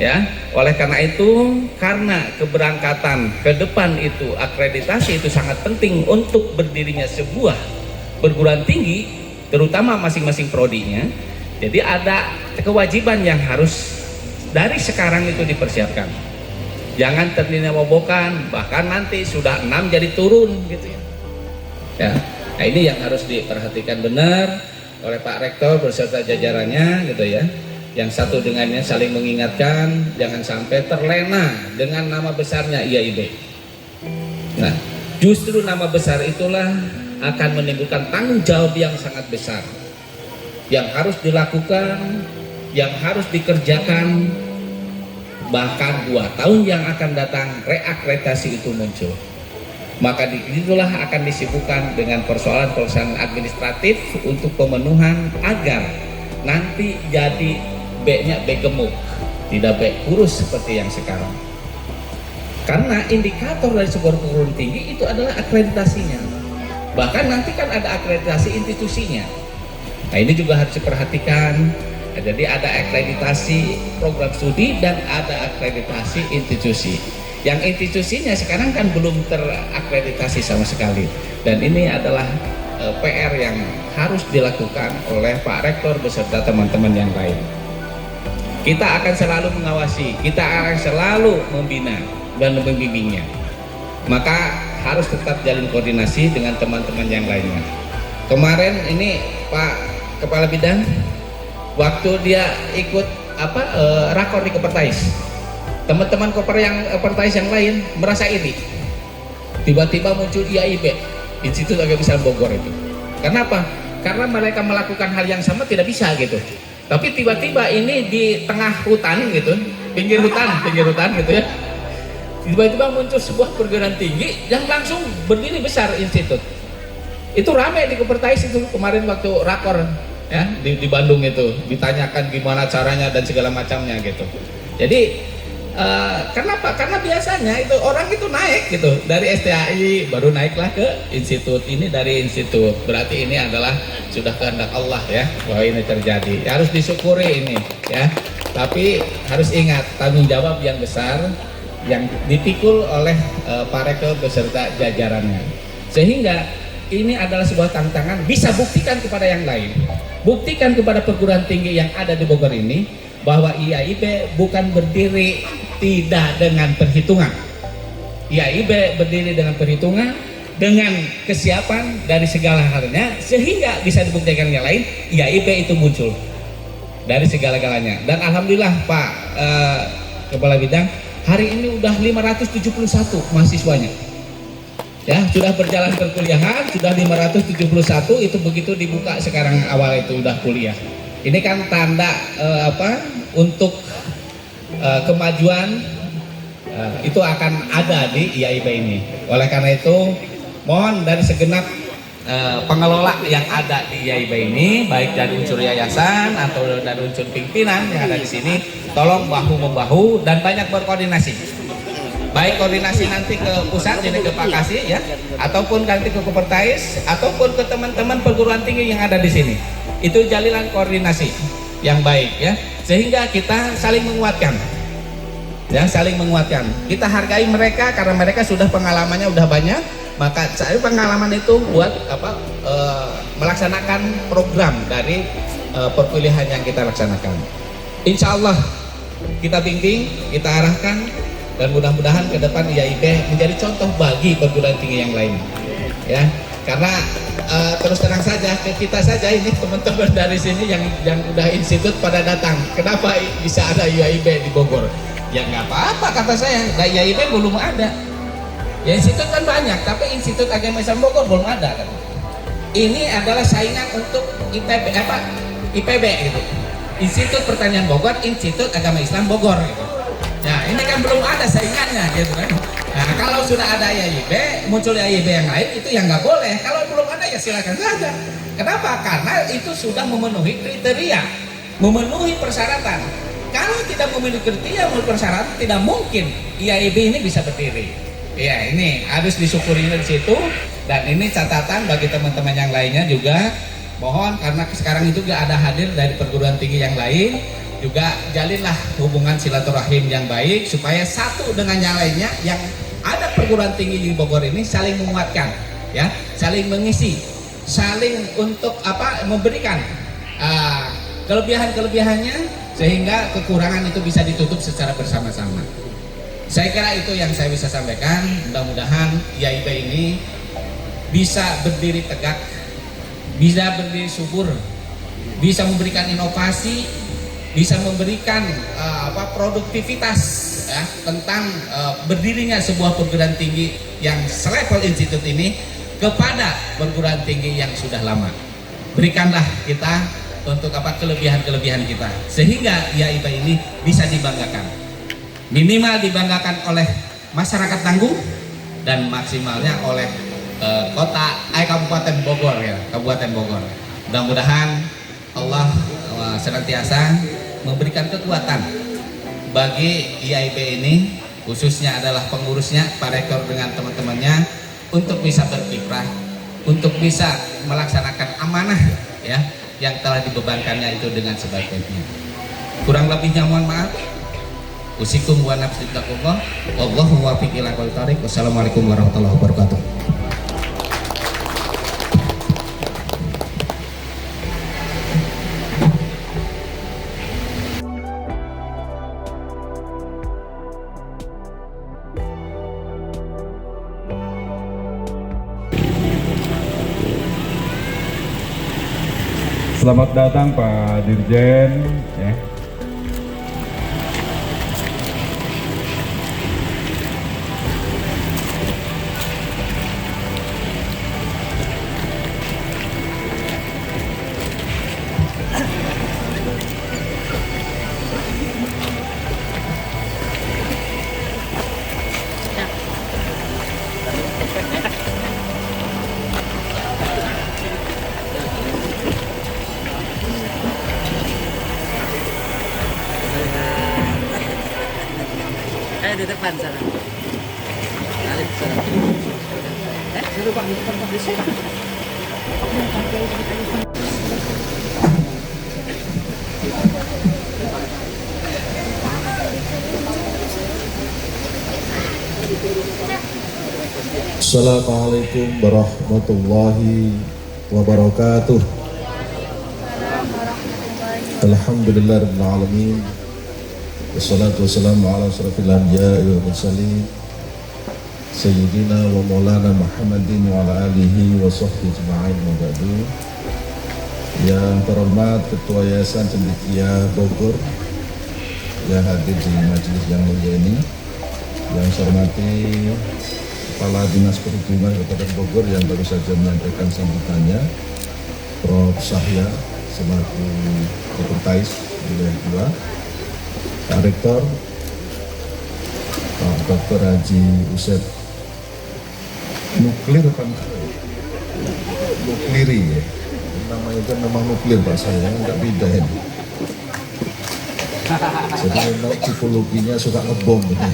Ya, oleh karena itu, karena keberangkatan ke depan itu akreditasi itu sangat penting untuk berdirinya sebuah perguruan tinggi, terutama masing-masing prodinya. Jadi ada kewajiban yang harus dari sekarang itu dipersiapkan. Jangan terlena mobokan, bahkan nanti sudah 6 jadi turun gitu ya. Ya, nah ini yang harus diperhatikan benar oleh Pak Rektor beserta jajarannya gitu ya. Yang satu dengannya saling mengingatkan, jangan sampai terlena dengan nama besarnya IAIB. Nah, justru nama besar itulah akan menimbulkan tanggung jawab yang sangat besar yang harus dilakukan, yang harus dikerjakan, bahkan 2 tahun yang akan datang reakreditasi itu muncul. Maka itulah akan disibukkan dengan persoalan-persoalan administratif untuk pemenuhan agar nanti jadi B-nya B gemuk, tidak B kurus seperti yang sekarang. Karena indikator dari sebuah perguruan tinggi itu adalah akreditasinya. Bahkan nanti kan ada akreditasi institusinya. Nah ini juga harus diperhatikan. Nah, jadi ada akreditasi program studi dan ada akreditasi institusi. Yang institusinya sekarang kan belum terakreditasi sama sekali. Dan ini adalah PR yang harus dilakukan oleh Pak Rektor beserta teman-teman yang lain. Kita akan selalu mengawasi, kita akan selalu membina dan membimbingnya. Maka harus tetap jalin koordinasi dengan teman-teman yang lainnya. Kemarin ini Pak Kepala Bidang waktu dia ikut rakor di Kopertais, teman-teman Kopertais yang lain merasa iri. Tiba-tiba muncul IAIB, Institut Agama Islam Bogor itu. Kenapa? Karena mereka melakukan hal yang sama tidak bisa gitu. Tapi tiba-tiba ini di tengah hutan gitu, pinggir hutan gitu ya. Tiba-tiba muncul sebuah perguruan tinggi yang langsung berdiri besar institut. Itu ramai di Kopertais itu kemarin waktu rakor ya di Bandung itu, ditanyakan gimana caranya dan segala macamnya gitu. Jadi kenapa? Karena biasanya itu orang itu naik gitu dari STAI baru naiklah ke institut ini, dari institut berarti ini adalah sudah kehendak Allah ya bahwa ini terjadi. Ya, harus disyukuri ini ya. Tapi harus ingat tanggung jawab yang besar yang dipikul oleh Pak Rektor beserta jajarannya. Sehingga ini adalah sebuah tantangan, bisa buktikan kepada yang lain. Buktikan kepada perguruan tinggi yang ada di Bogor ini bahwa IAIB bukan berdiri tidak dengan perhitungan. IAIB berdiri dengan perhitungan, dengan kesiapan dari segala halnya, sehingga bisa dibuktikan yang lain, IAIB itu muncul dari segala-galanya. Dan alhamdulillah Pak Kepala Bidang, hari ini udah 571 mahasiswanya. Ya, sudah berjalan perkuliahan, sudah 571, itu begitu dibuka sekarang awal itu udah kuliah. Ini kan tanda untuk kemajuan itu akan ada di IAIB ini. Oleh karena itu mohon dari segenap pengelola yang ada di IAIB ini, baik dari unsur yayasan atau dari unsur pimpinan yang ada di sini, tolong bahu membahu dan banyak berkoordinasi. Baik koordinasi nanti ke pusat, jadi ke Pak Kasih ya, ataupun nanti ke Kopertais, ataupun ke teman-teman perguruan tinggi yang ada di sini. Itu jalinan koordinasi yang baik ya, sehingga kita saling menguatkan. Ya, saling menguatkan. Kita hargai mereka karena mereka sudah pengalamannya udah banyak, maka saya pengalaman itu buat melaksanakan program dari perkuliahan yang kita laksanakan. Insya Allah kita bimbing, kita arahkan, dan mudah-mudahan ke depan IAIB menjadi contoh bagi perguruan tinggi yang lain. Ya, karena terus terang saja ke kita saja ini teman-teman dari sini yang udah institut pada datang. Kenapa bisa ada IAIB di Bogor? Ya nggak apa-apa kata saya, nah IAIB belum ada. Ya institut kan banyak, tapi Institut Agama Islam Bogor belum ada kan. Ini adalah saingan untuk IPB gitu. Institut Pertanian Bogor, Institut Agama Islam Bogor gitu. Nah ini kan belum ada saingannya gitu kan. Nah kalau sudah ada IAIB, muncul IAIB yang lain itu yang nggak boleh. Kalau belum ada ya silakan saja. Kenapa? Karena itu sudah memenuhi kriteria, memenuhi persyaratan. Kalau tidak memenuhi kriteria, memenuhi persyaratan, tidak mungkin IAIB ini bisa berdiri. Ya ini harus disyukuri di situ. Dan ini catatan bagi teman-teman yang lainnya juga. Mohon karena sekarang itu juga ada hadir dari perguruan tinggi yang lain, juga jalinlah hubungan silaturahim yang baik supaya satu dengan yang lainnya yang ada perguruan tinggi di Bogor ini saling menguatkan, ya, saling mengisi, saling untuk memberikan kelebihannya sehingga kekurangan itu bisa ditutup secara bersama-sama. Saya kira itu yang saya bisa sampaikan. Mudah-mudahan IAIB ini bisa berdiri tegak, bisa berdiri subur, bisa memberikan inovasi, bisa memberikan produktivitas ya, tentang berdirinya sebuah perguruan tinggi yang selevel institut ini kepada perguruan tinggi yang sudah lama. Berikanlah kita untuk kelebihan-kelebihan kita sehingga IAIB ini bisa dibanggakan, minimal dibanggakan oleh masyarakat Tanggung dan maksimalnya oleh Kabupaten Bogor ya, Kabupaten Bogor. Mudah-mudahan Allah senantiasa memberikan kekuatan bagi IAIB ini, khususnya adalah pengurusnya Pak Rektor dengan teman-temannya, untuk bisa berkiprah, untuk bisa melaksanakan amanah ya yang telah dibebankannya itu dengan sebaik-baiknya. Kurang lebihnya mohon maaf. Usikum wa nafsi taqullah. Wallahu muwaffiq ila aqwamit thoriq. Wassalamualaikum warahmatullahi wabarakatuh. Selamat datang Pak Dirjen ya. depan sana. Tarik sana. Suruh Pak di depan Pak bisa. Assalamualaikum warahmatullahi wabarakatuh. Alhamdulillahirabbil alamin. Wassalatu wassalamu ala asyrafil anbiya'i wal mursalin sayyidina wa maulana Muhammadin wa ala alihi wa sahbihi ajma'in wa ba'du. Yang terhormat Ketua Yayasan Cendekia Bogor yang hadir di majelis yang mulia ini, yang saya hormati Kepala Dinas Perhubungan Kabupaten Bogor yang baru saja menyampaikan sambutannya, Prof. Sahya selaku Sekretaris Wilayah 2, Pak Rektor, Pak Dr. Haji Usep Nuklir apa Nukliri ya, namanya kan memang nuklir Pak, saya nggak beda ini. Jadi memang tipologinya suka ngebom ini.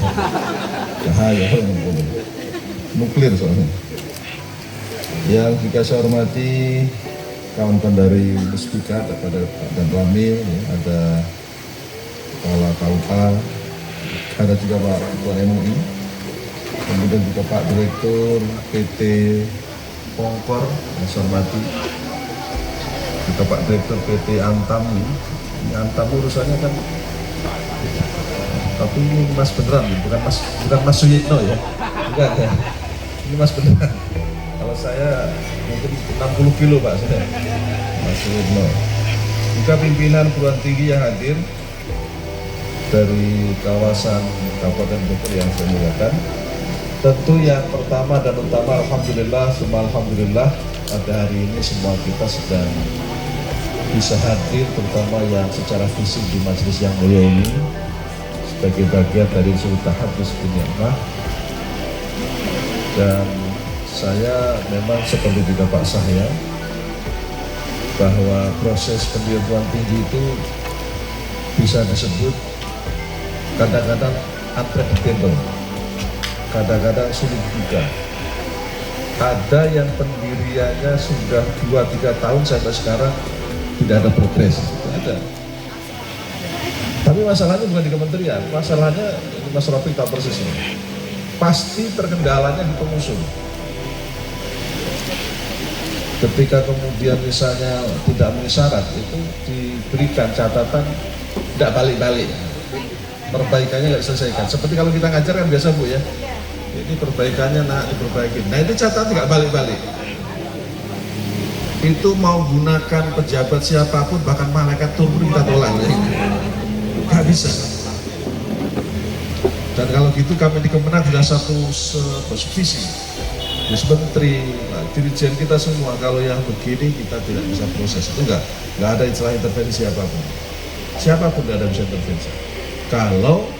Bahaya kalau ngebom. Nuklir soalnya. Yang juga saya hormati kawan-kawan dari Muspika, ada Pak Dan Ramil, ya, ada Kepala KUA, ada juga Pak Ketua MUI, kemudian juga Pak Direktur PT Pongkor yang saya hormati, juga Pak Direktur PT Antam. Ini Antam urusannya kan, tapi ini Mas beneran, bukan Mas Suyitno ya, enggak ya. Ini Mas beneran. Kalau saya mungkin 60 kilo Pak saya. Mas Suyitno. Juga pimpinan perguruan tinggi yang hadir dari kawasan Kabupaten Bogor yang saya muliakan. Tentu yang pertama dan utama alhamdulillah, semua alhamdulillah pada hari ini semua kita sedang bisa hadir, terutama yang secara fisik di majelis yang mulia ini sebagai bagian dari suatu tahadus dunia. Dan saya memang seperti juga Pak Sahya, bahwa proses pendidikan tinggi itu bisa disebut kadang-kadang unpredictable, kadang-kadang sulit juga. Ada yang pendiriannya sudah 2-3 tahun sampai sekarang tidak ada progres, ada. Tapi masalahnya bukan di kementerian, masalahnya ini Mas Rafiq tak persis ini. Pasti terkendalanya di pengusung. Ketika kemudian misalnya tidak memenuhi syarat, itu diberikan catatan tidak balik-balik, perbaikannya nggak diselesaikan. Seperti kalau kita ngajar kan biasa Bu ya, ini perbaikannya nak diperbaiki. Nah itu catatan nggak balik-balik. Itu mau gunakan pejabat siapapun, bahkan malaikat turun kita tolak, nggak bisa. Dan kalau gitu kami di Kemenang sudah satu visi, Gus Menteri, Dirjen kita semua, kalau yang begini kita tidak bisa proses. Itu enggak ada istilah intervensi siapapun tidak ada bisa intervensi. Kalau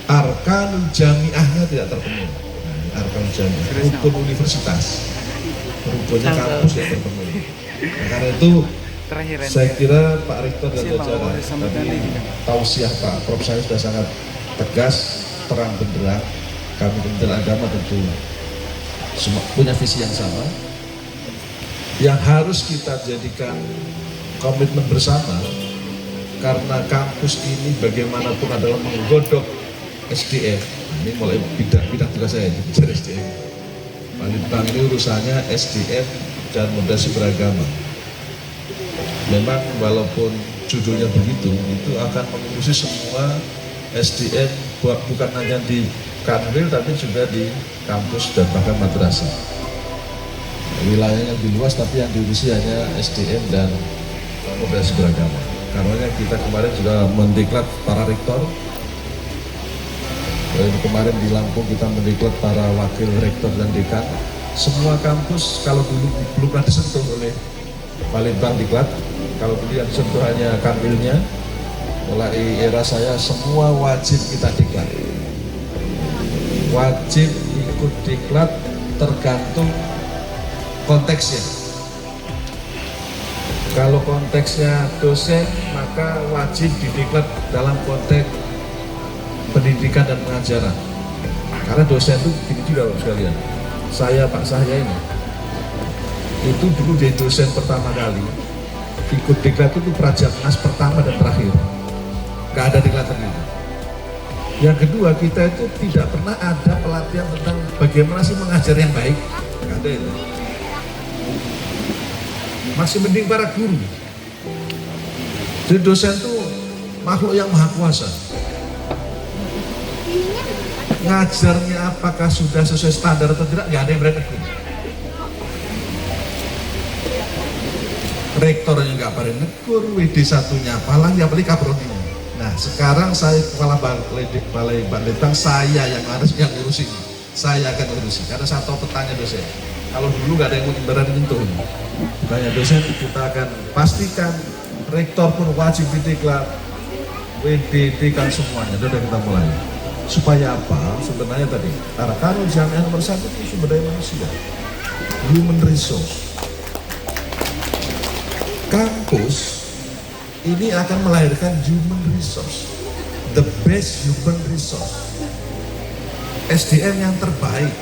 arkanul jamiahnya tidak terpenuhi, arkanul jamiah, rukun universitas, rukunnya kampus tidak terpenuhi. Nah, karena itu saya kira Pak Rektor dan jajaran tadi tausiah Pak Prof. Saya sudah sangat tegas, terang benderang. Kami Kementerian Agama tentu semua punya visi yang sama, yang harus kita jadikan komitmen bersama, karena kampus ini bagaimanapun adalah menggodok SDM. Ini mulai bidang tugas saya bicara SDM. Balitbang ini urusannya SDM dan moderasi beragama. Memang walaupun judulnya begitu, itu akan mengurusi semua SDM, bukan hanya di Kanwil tapi juga di kampus dan bahkan madrasah. Wilayahnya lebih luas tapi yang diurusi hanya SDM dan moderasi beragama. Karena kita kemarin juga mendeklat para rektor. Kemarin di Lampung kita mendeklat para wakil rektor dan dekan. Semua kampus kalau dulu belum pernah disentuh oleh Balitbang diklat, kalau dulu yang disentuh hanya Kanwilnya, mulai era saya semua wajib kita diklat, wajib ikut diklat tergantung konteksnya. Kalau konteksnya dosen maka wajib didiklat dalam konteks pendidikan dan pengajaran. Karena dosen itu gini juga Bapak sekalian. Pak saya ini itu dulu jadi dosen pertama kali ikut diklat itu Prajapnas pertama dan terakhir, nggak ada diklat ternyata. Yang kedua, kita itu tidak pernah ada pelatihan tentang bagaimana sih mengajar yang baik, nggak ada itu. Masih mending para guru. Jadi dosen itu makhluk yang maha kuasa. Ngajarnya apakah sudah sesuai standar atau tidak, nggak ada yang berani negur. Rektornya nggak pada negur, WD satunya apalagi kaprodinya. Nah sekarang saya kepala balai Balitbang, saya yang harus yang ngurusin, saya akan ngurusin karena saya tahu petanya dosen. Kalau dulu nggak ada yang berani nyentuh. Banyak dosen kita akan pastikan, rektor pun wajib dideklar, WDT kan semuanya, sudah kita mulai. Supaya apa? Sebenarnya tadi, karena kalau jamiah nomor 1 itu sumber daya manusia, human resource. Kampus ini akan melahirkan human resource, the best human resource, SDM yang terbaik.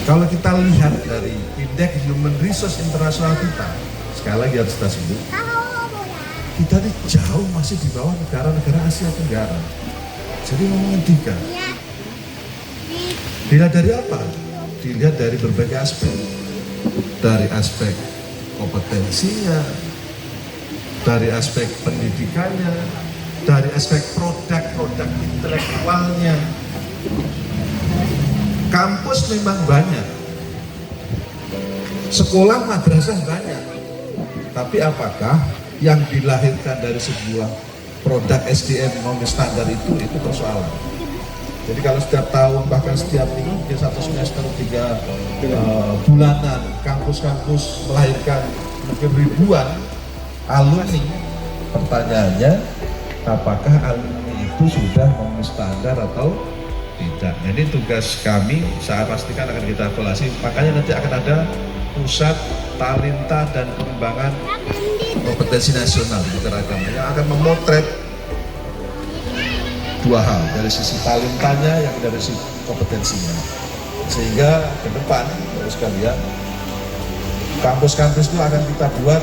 Kalau kita lihat dari indeks human resource internasional kita, sekali lagi harus kita sebut, kita ini jauh masih di bawah negara-negara Asia Tenggara. Jadi menghentikan. Dilihat dari apa? Dilihat dari berbagai aspek. Dari aspek kompetensinya, dari aspek pendidikannya, dari aspek produk intelektualnya. Kampus memang banyak, sekolah madrasah banyak, tapi apakah yang dilahirkan dari sebuah produk SDM non standar itu persoalan. Jadi kalau setiap tahun bahkan setiap minggu mungkin 1 semester 3 bulanan kampus-kampus melahirkan mungkin ribuan alumni, pertanyaannya apakah alumni itu sudah memenuhi standar atau tidak. Nah, ini tugas kami, saya pastikan akan kita evaluasi, makanya nanti akan ada pusat talenta dan pengembangan kompetensi nasional di agama yang akan memotret dua hal, dari sisi talentanya yang dari sisi kompetensinya, sehingga ke depan Bapak sekalian kampus-kampus itu akan kita buat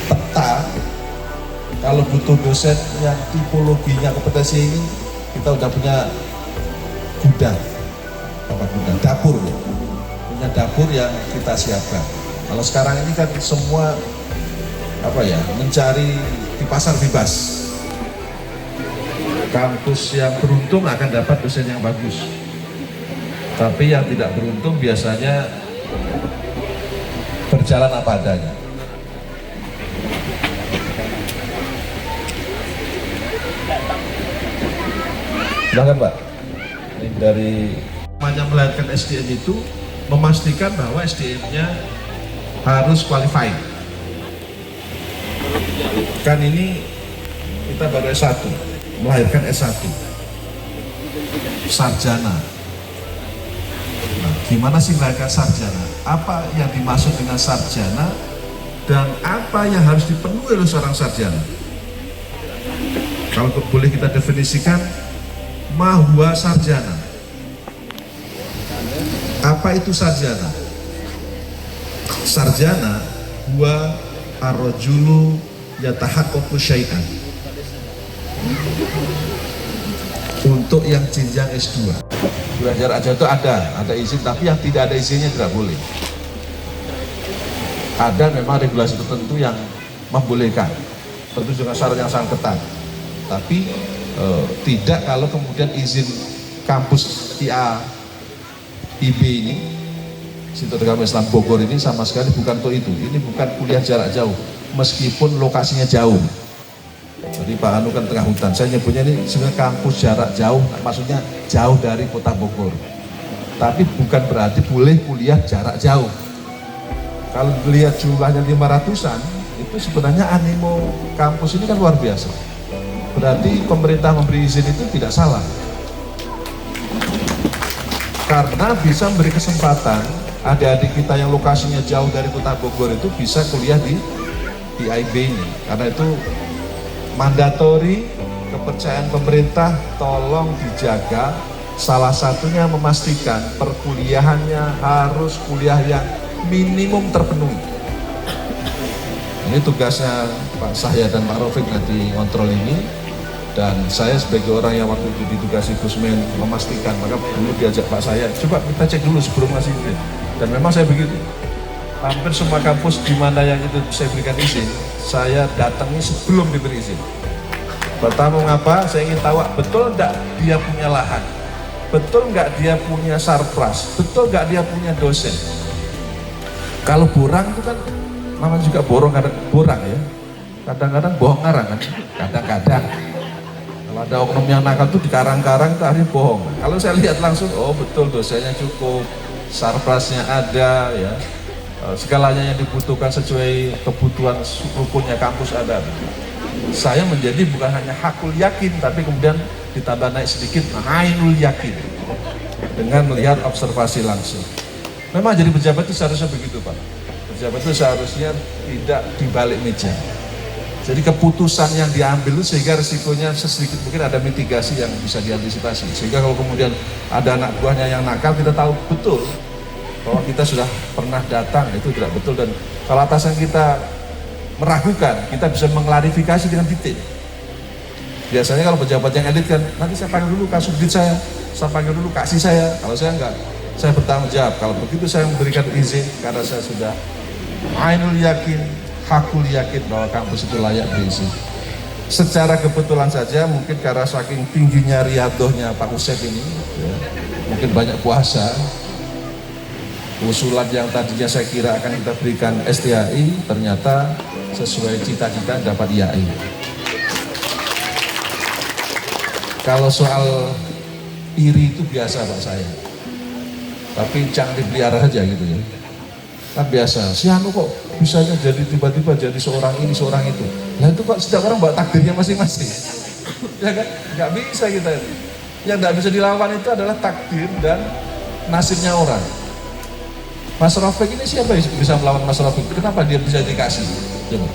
peta. Kalau butuh dosen yang tipologinya kompetensi ini, kita udah punya gudang, dapur ya. Punya dapur yang kita siapkan. Kalau sekarang ini kan semua mencari di pasar bebas. Kampus yang beruntung akan dapat dosen yang bagus, tapi yang tidak beruntung biasanya berjalan apa adanya. Silahkan Pak. Ini dari melahirkan SDM itu memastikan bahwa SDM-nya harus qualified. Kan ini kita baru S1, melahirkan S1, sarjana. Nah, gimana sih melahirkan sarjana? Apa yang dimaksud dengan sarjana dan apa yang harus dipenuhi oleh seorang sarjana? Kalau boleh kita definisikan, mahwa sarjana. Apa itu sarjana? Sarjana huwa ar-rajulu yatahaqqaqu syai'an. Untuk yang jenjang S2. Jarak jauh itu ada izin, tapi yang tidak ada izinnya tidak boleh. Ada memang regulasi tertentu yang membolehkan, tentu dengan syarat yang sangat ketat. Tapi tidak kalau kemudian izin kampus IB ini, Institut Agama Islam Bogor ini sama sekali bukan untuk itu. Ini bukan kuliah jarak jauh, meskipun lokasinya jauh. Jadi Pak Anu kan tengah hutan, saya nyebutnya ini sebenarnya kampus jarak jauh, maksudnya jauh dari kota Bogor. Tapi bukan berarti boleh kuliah jarak jauh. Kalau dilihat jumlahnya 500-an, itu sebenarnya animo kampus ini kan luar biasa. Berarti pemerintah memberi izin itu tidak salah. Karena bisa memberi kesempatan adik-adik kita yang lokasinya jauh dari kota Bogor itu bisa kuliah di IB ini. Karena itu mandatori, kepercayaan pemerintah tolong dijaga. Salah satunya memastikan perkuliahannya harus kuliah yang minimum terpenuhi. Ini tugasnya Pak Sahya dan Pak Rafiq nanti kontrol ini. Dan saya sebagai orang yang waktu itu ditugasi Gusmen memastikan, maka dulu diajak Pak Sahya, coba kita cek dulu sebelum ngasih izin. Dan memang saya begitu. Hampir semua kampus di mana yang itu saya berikan izin, saya datangi sebelum diberi izin. Pertama mengapa? Saya ingin tahu betul enggak dia punya lahan, betul enggak dia punya sarpras, betul enggak dia punya dosen. Kalau borang itu kan namanya juga borang ya. Kadang-kadang bohong ngarang kan, kadang-kadang. Kalau ada oknum yang nakal itu dikarang-karang itu akhirnya bohong. Kalau saya lihat langsung, oh betul dosennya cukup, sarprasnya ada ya. Segalanya yang dibutuhkan sesuai kebutuhan rukunnya kampus ada. Saya menjadi bukan hanya hakul yakin, tapi kemudian ditambah naik sedikit ainul yakin dengan melihat observasi langsung. Memang jadi pejabat itu seharusnya begitu Pak. Pejabat itu seharusnya tidak di balik meja. Jadi keputusan yang diambil itu sehingga risikonya sesedikit mungkin ada mitigasi yang bisa diantisipasi. Sehingga kalau kemudian ada anak buahnya yang nakal, kita tahu betul bahwa kita sudah pernah datang, itu tidak betul. Dan kalau atasan kita meragukan, kita bisa mengklarifikasi dengan detail. Biasanya kalau pejabat yang elit kan, nanti saya panggil dulu kasubdit saya panggil dulu kasih saya. Kalau saya enggak, saya bertanggung jawab. Kalau begitu saya memberikan izin karena saya sudah ainul yakin, hakul yakin bahwa kampus itu layak diisi. Secara kebetulan saja, mungkin karena saking tingginya riadohnya Pak Usep ini, ya, mungkin banyak puasa. Usulan yang tadinya saya kira akan kita berikan STHI, ternyata sesuai cita-cita dapat IAI. Kalau soal iri itu biasa Pak saya, tapi jangan dipelihara aja gitu ya. Kan biasa, si Anu kok bisanya jadi tiba-tiba jadi seorang ini, seorang itu. Nah itu kok setiap orang bawa takdirnya masing-masing. Ya kan, nggak bisa kita itu. Yang nggak bisa dilawan itu adalah takdir dan nasibnya orang. Mas Rafiq ini siapa yang bisa melawan Mas Rafiq? Kenapa dia bisa dikasih? Coba.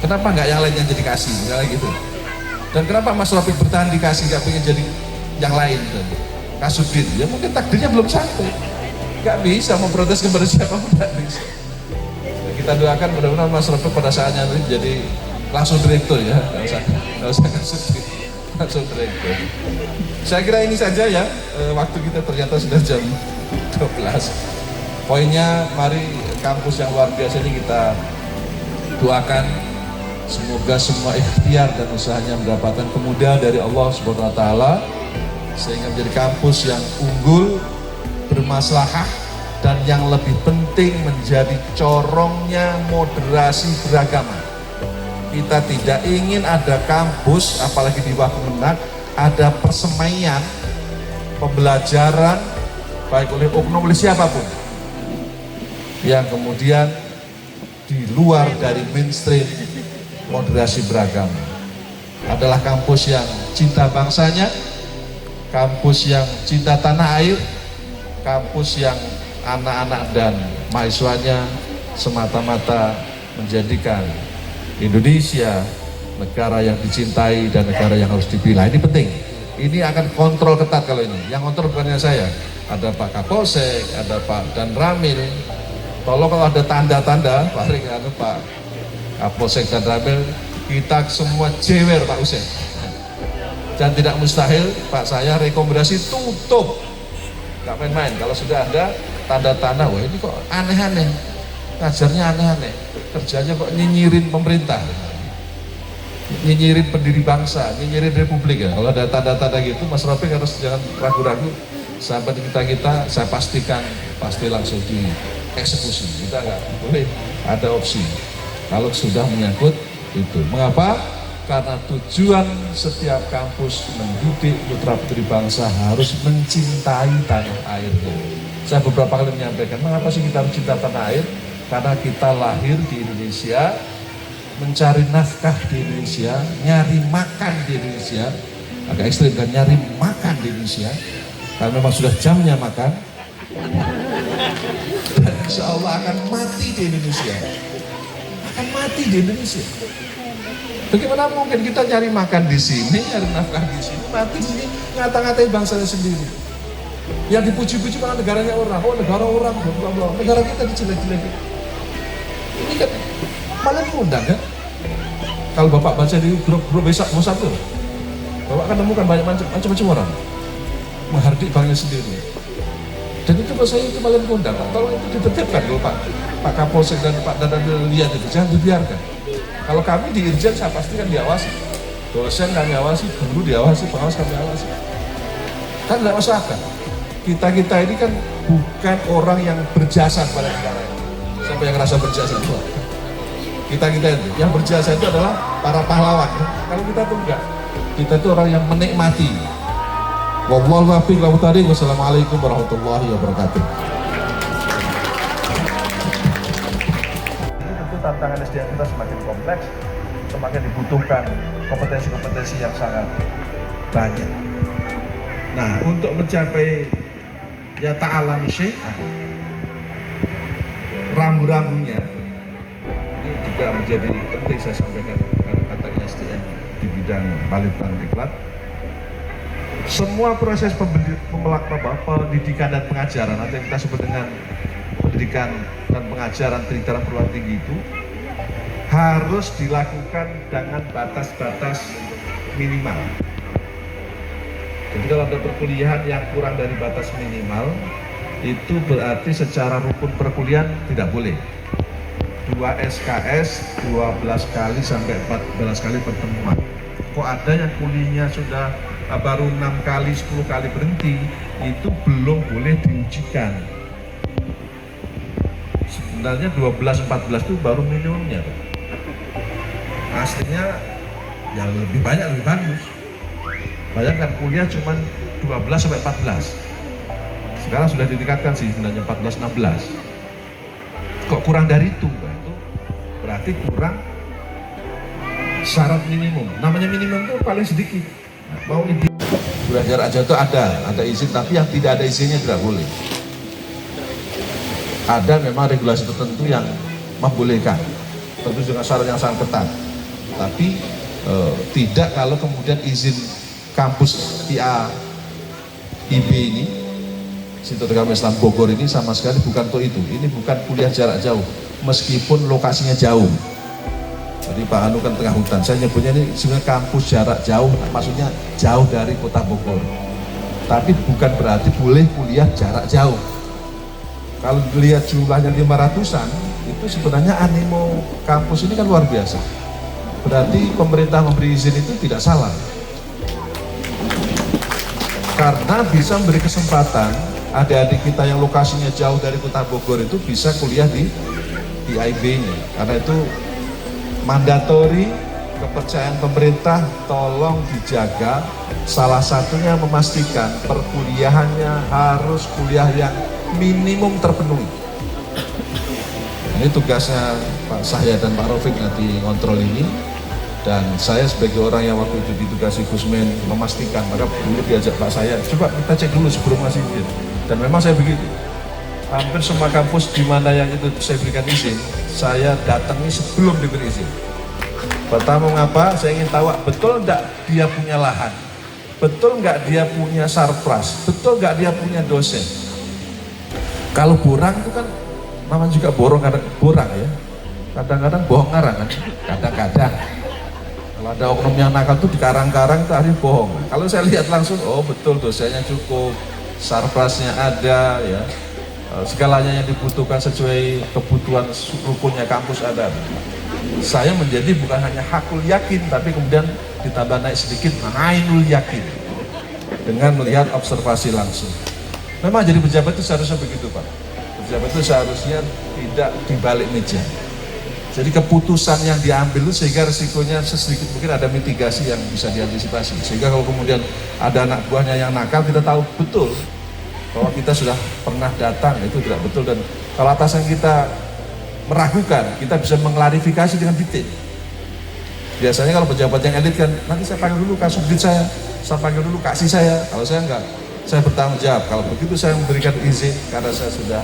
Kenapa nggak yang lain yang jadi kasih? Misalnya gitu. Dan kenapa Mas Rafiq bertahan dikasih, nggak pengen jadi yang lain? Kasubdit, ya mungkin takdirnya belum sampai. Nggak bisa memprotes kepada siapa pun, nggak bisa. Ya, kita doakan mudah-mudahan Mas Rafiq pada saatnya nanti jadi langsung direktur ya, nggak usah kasubdit, langsung direktur. Saya kira ini saja ya, waktu kita ternyata sudah jam 12. Poinnya, mari kampus yang luar biasa ini kita doakan semoga semua ikhtiar dan usahanya mendapatkan kemudahan dari Allah Subhanahu wa taala sehingga menjadi kampus yang unggul, bermaslahah, dan yang lebih penting menjadi corongnya moderasi beragama. Kita tidak ingin ada kampus, apalagi di Kemenak, ada persemaian pembelajaran baik oleh oknum oleh siapapun yang kemudian di luar dari mainstream moderasi beragama. Adalah kampus yang cinta bangsanya, kampus yang cinta tanah air, kampus yang anak-anak dan mahasiswanya semata-mata menjadikan Indonesia negara yang dicintai dan negara yang harus dibela. Ini penting. Ini akan kontrol ketat kalau ini. Yang kontrol bukannya saya. Ada Pak Kapolsek, ada Pak Dan Ramil. Tolong kalau ada tanda-tanda, Pak Kapolsek dan Ramil, kita semua jewer Pak Usep. Dan tidak mustahil, Pak saya rekomendasi tutup. Gak main-main, kalau sudah ada tanda-tanda, wah ini kok aneh-aneh, ngajarnya aneh-aneh, kerjanya kok nyinyirin pemerintah, nyinyirin pendiri bangsa, nyinyirin republik ya. Kalau ada tanda-tanda gitu, Mas Rafiq harus jangan ragu-ragu, sahabat kita saya pastikan pasti langsung dieksekusi. Kita nggak boleh ada opsi kalau sudah menyangkut itu. Mengapa? Karena tujuan setiap kampus mendidik putra-putri bangsa harus mencintai tanah airnya. Saya beberapa kali menyampaikan, mengapa sih kita harus cinta tanah air? Karena kita lahir di Indonesia, mencari nafkah di Indonesia, nyari makan di Indonesia. Agak ekstrim kan, nyari makan di Indonesia. Karena memang sudah jamnya makan. Dan insya Allah akan mati di Indonesia. Akan mati di Indonesia. Bagaimana mungkin kita nyari makan di sini, nyari nafkah di sini, mati di sini, ngata-ngatain bangsanya sendiri. Yang dipuji-puji malah negaranya orang, oh negara orang, bla bla, negara kita dijelek-jelekin. Ini kan malah diundang kan? Kalau Bapak baca di grup besok WhatsApp tuh, Bapak akan temukan banyak macam-macam orang menghardik banknya sendiri. Dan itu buat saya itu malah diundang. Kalau itu ditertibkan dulu Pak Kapolsek dan Pak Dandan lihat itu, jangan dibiarkan. Kalau kami di Irjen saya pastikan diawasi, dosen kami awasi, guru diawasi, pengawas kami awasi. Kan tidak masuk akal. Kita ini kan bukan orang yang berjasa pada negara. Siapa yang merasa berjasa itu? Kita itu yang berjasa itu adalah para pahlawan. Kalau kita tuh enggak, kita itu orang yang menikmati. Wassalamualaikum warahmatullahi wabarakatuh. Tentu tantangan SDM kita semakin kompleks, semakin dibutuhkan kompetensi-kompetensi yang sangat banyak. Nah, untuk mencapai ya ta'alam syai'an, rambu-rambunya ini juga menjadi penting saya sampaikan karena katanya SDM di bidang balitbang diklat. Semua proses pendidikan dan pengajaran atau yang kita sebut dengan pendidikan dan pengajaran tingkat perguruan tinggi itu harus dilakukan dengan batas-batas minimal. Jadi kalau ada perkuliahan yang kurang dari batas minimal, itu berarti secara rukun perkuliahan tidak boleh. 2 SKS 12 kali sampai 14 kali pertemuan. Kok ada yang kuliahnya sudah baru 6 kali, 10 kali berhenti, itu belum boleh diujikan. Sebenarnya 12-14 itu baru minimumnya. Aslinya yang lebih banyak lebih bagus. Bayangkan kuliah cuma 12-14. Sekarang sudah ditingkatkan sih sebenarnya 14-16. Kok kurang dari itu? Itu berarti kurang syarat minimum. Namanya minimum itu paling sedikit. Mau kuliah jarak jauh itu ada izin, tapi yang tidak ada izinnya tidak boleh. Ada memang regulasi tertentu yang membolehkan, tentu dengan syarat yang sangat ketat. Tapi tidak kalau kemudian izin kampus IAIB ini, Institut Agama Islam Bogor ini sama sekali bukan untuk itu. Ini bukan kuliah jarak jauh, meskipun lokasinya jauh. Jadi Pak Anu kan tengah hutan, saya nyebutnya ini sebenarnya kampus jarak jauh, maksudnya jauh dari kota Bogor. Tapi bukan berarti boleh kuliah jarak jauh. Kalau dilihat jumlahnya 500-an, itu sebenarnya animo kampus ini kan luar biasa. Berarti pemerintah memberi izin itu tidak salah. Karena bisa memberi kesempatan adik-adik kita yang lokasinya jauh dari kota Bogor itu bisa kuliah di IAIB ini. Karena itu mandatori, kepercayaan pemerintah tolong dijaga. Salah satunya memastikan perkuliahannya harus kuliah yang minimum terpenuhi. Ini tugasnya Pak Sahya dan Pak Rafiq nanti ngontrol ini. Dan saya sebagai orang yang waktu itu ditugasi Gusmen memastikan, maka dulu diajak Pak Sahya, coba kita cek dulu sebelum ngasih izin. Dan memang saya begitu. Hampir semua kampus di mana yang itu saya berikan izin, saya datangi sebelum diberi izin. Pertama mengapa? Saya ingin tahu betul enggak dia punya lahan, betul enggak dia punya sarpras, betul enggak dia punya dosen. Kalau borang itu kan namanya juga borong ya. Kadang-kadang bohong ngarang kan, kadang-kadang. Kalau ada oknum yang nakal itu dikarang-karang itu hari bohong. Kalau saya lihat langsung, oh betul dosennya cukup, sarprasnya ada ya. Segalanya yang dibutuhkan sesuai kebutuhan rukunnya kampus ada. Saya menjadi bukan hanya hakul yakin, tapi kemudian ditambah naik sedikit ainul yakin dengan melihat observasi langsung. Memang jadi pejabat itu seharusnya begitu Pak. Pejabat itu seharusnya tidak dibalik meja. Jadi keputusan yang diambil itu sehingga resikonya sedikit mungkin ada mitigasi yang bisa diantisipasi. Sehingga kalau kemudian ada anak buahnya yang nakal, kita tahu betul bahwa kita sudah pernah datang, itu tidak betul. Dan kalau atasan kita meragukan, kita bisa mengklarifikasi dengan detail. Biasanya kalau pejabat yang elit kan, nanti saya panggil dulu kasubdit saya panggil dulu kasih saya. Kalau saya enggak, saya bertanggung jawab. Kalau begitu saya memberikan izin karena saya sudah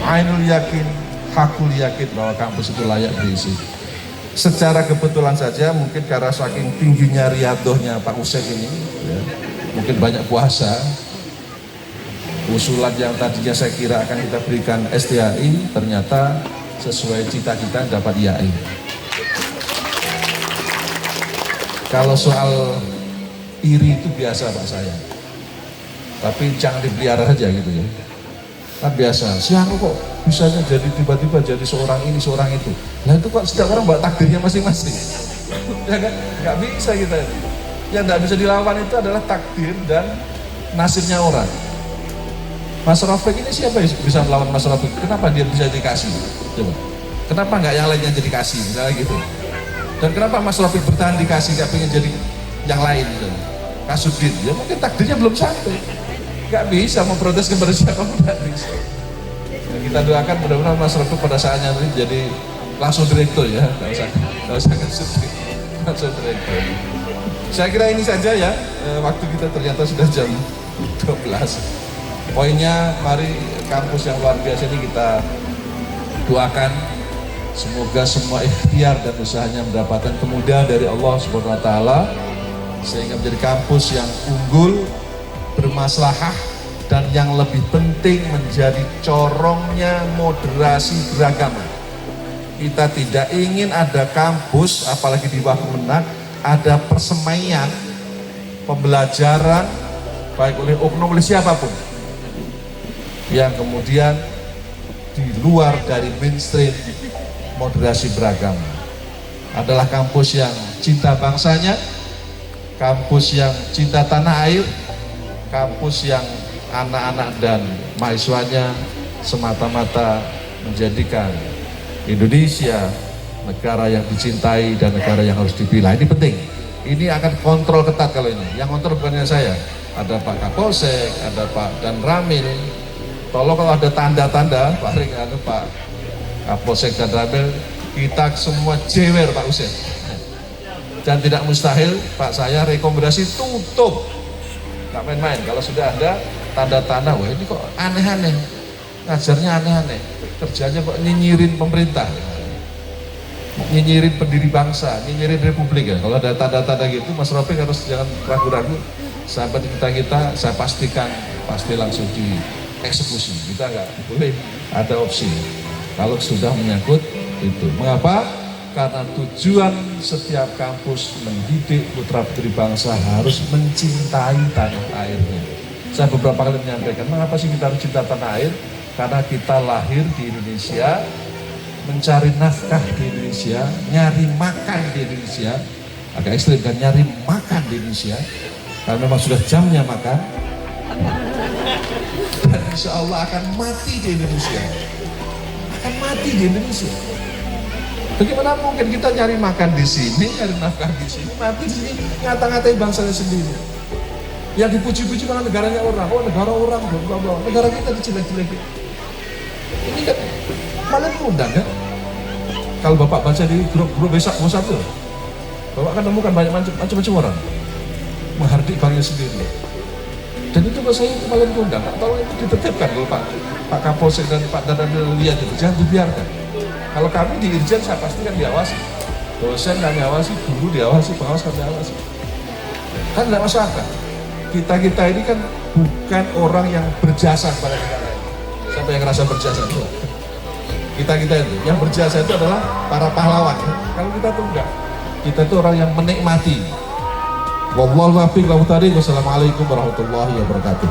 ainul yakin, hakul yakin bahwa kampus itu layak diisi. secara kebetulan saja mungkin karena saking tingginya riadohnya Pak Usep ini, ya, mungkin banyak puasa, usulan yang tadinya saya kira akan kita berikan STHI ternyata sesuai cita-cita dapat IAI. Kalau soal iri itu biasa Pak saya, tapi jangan dipelihara saja gitu ya. Kan biasa, siapa kok bisanya jadi tiba-tiba jadi seorang ini seorang itu. Nah itu kok setiap orang bawa takdirnya masing-masing. Ya kan, nggak bisa kita. Yang nggak bisa dilawan itu adalah takdir dan nasibnya orang. Mas Rafiq ini siapa yang bisa melawan Mas Rafiq? Kenapa dia bisa dikasih? Coba. Kenapa nggak yang lainnya jadi kasih? Misalnya gitu. Dan kenapa Mas Rafiq bertahan dikasih, nggak pengen jadi yang lain? Gitu. Kasudin, ya mungkin takdirnya belum sampai. Nggak bisa memprotes kepada siapa pun, nggak bisa. Nah, kita doakan mudah-mudahan Mas Rafiq pada saatnya nanti jadi langsung direktur ya, nggak usah kasudin, langsung direktur. Saya kira ini saja ya, waktu kita ternyata sudah jam 12. Poinnya, mari kampus yang luar biasa ini kita doakan. Semoga semua ikhtiar dan usahanya mendapatkan kemudahan dari Allah Subhanahu wa Ta'ala, sehingga menjadi kampus yang unggul, bermaslahah, dan yang lebih penting menjadi corongnya moderasi beragama. Kita tidak ingin ada kampus, apalagi di bawah Kemenak, ada persemaian pembelajaran baik oleh oknum oleh siapapun yang kemudian di luar dari mainstream moderasi beragama. Adalah kampus yang cinta bangsanya, kampus yang cinta tanah air, kampus yang anak-anak dan mahasiswanya semata-mata menjadikan Indonesia negara yang dicintai dan negara yang harus dipilih. Ini penting. Ini akan kontrol ketat kalau ini. Yang kontrol bukannya saya. Ada Pak Kapolsek, ada Pak Dan Ramil. Tolong kalau ada tanda-tanda, Pak Ring, ada Pak Kapolsek dan Ramil, kita semua jewer Pak Usep. Dan tidak mustahil Pak saya rekomendasi tutup. Nggak main-main. Kalau sudah ada tanda-tanda, wah ini kok aneh-aneh. Ngajarnya aneh-aneh. Kerjanya kok nyinyirin pemerintah. Nyinyirin pendiri bangsa, nyinyirin republik ya. Kalau ada tanda-tanda gitu, Mas Rafiq harus jangan ragu-ragu. Sahabat kita, saya pastikan pasti langsung dieksekusi. Kita nggak boleh ada opsi. Kalau sudah menyangkut itu, mengapa? Karena tujuan setiap kampus mendidik putra-putri bangsa harus mencintai tanah airnya. Saya beberapa kali menyampaikan, mengapa sih kita harus cinta tanah air? Karena kita lahir di Indonesia, mencari nafkah di Indonesia, nyari makan di Indonesia, agak ekstrim kan, nyari makan di Indonesia, karena memang sudah jamnya makan, dan insya Allah akan mati di Indonesia, akan mati di Indonesia. Bagaimana mungkin kita nyari makan di sini, nyari nafkah di sini, mati di sini, ngata-ngatain bangsanya sendiri. Yang dipuji-puji malah negaranya orang, oh negara orang, negara kita dijelek-jelekin. Ini kan malah undang kan? Kalau Bapak baca di grup besok WhatsApp itu, Bapak akan temukan banyak macam-macam orang menghardik banknya sendiri. Dan itu buat saya itu malah undang. Tolong itu ditetapkan kalau Pak Kapolsek dan Pak Dandan lihat itu, jangan dibiarkan. Kalau kami di Irjen saya pastikan diawasi, dosen kami awasi, guru diawasi, pengawas kami awasi. Kan tidak masalah. Kita ini kan bukan orang yang berjasa kepada negara. Siapa yang ngerasa berjasa itu? Kita itu yang berjasa itu adalah para pahlawan. Kalau kita tuh enggak, kita itu orang yang menikmati. Wassalamualaikum warahmatullahi wabarakatuh.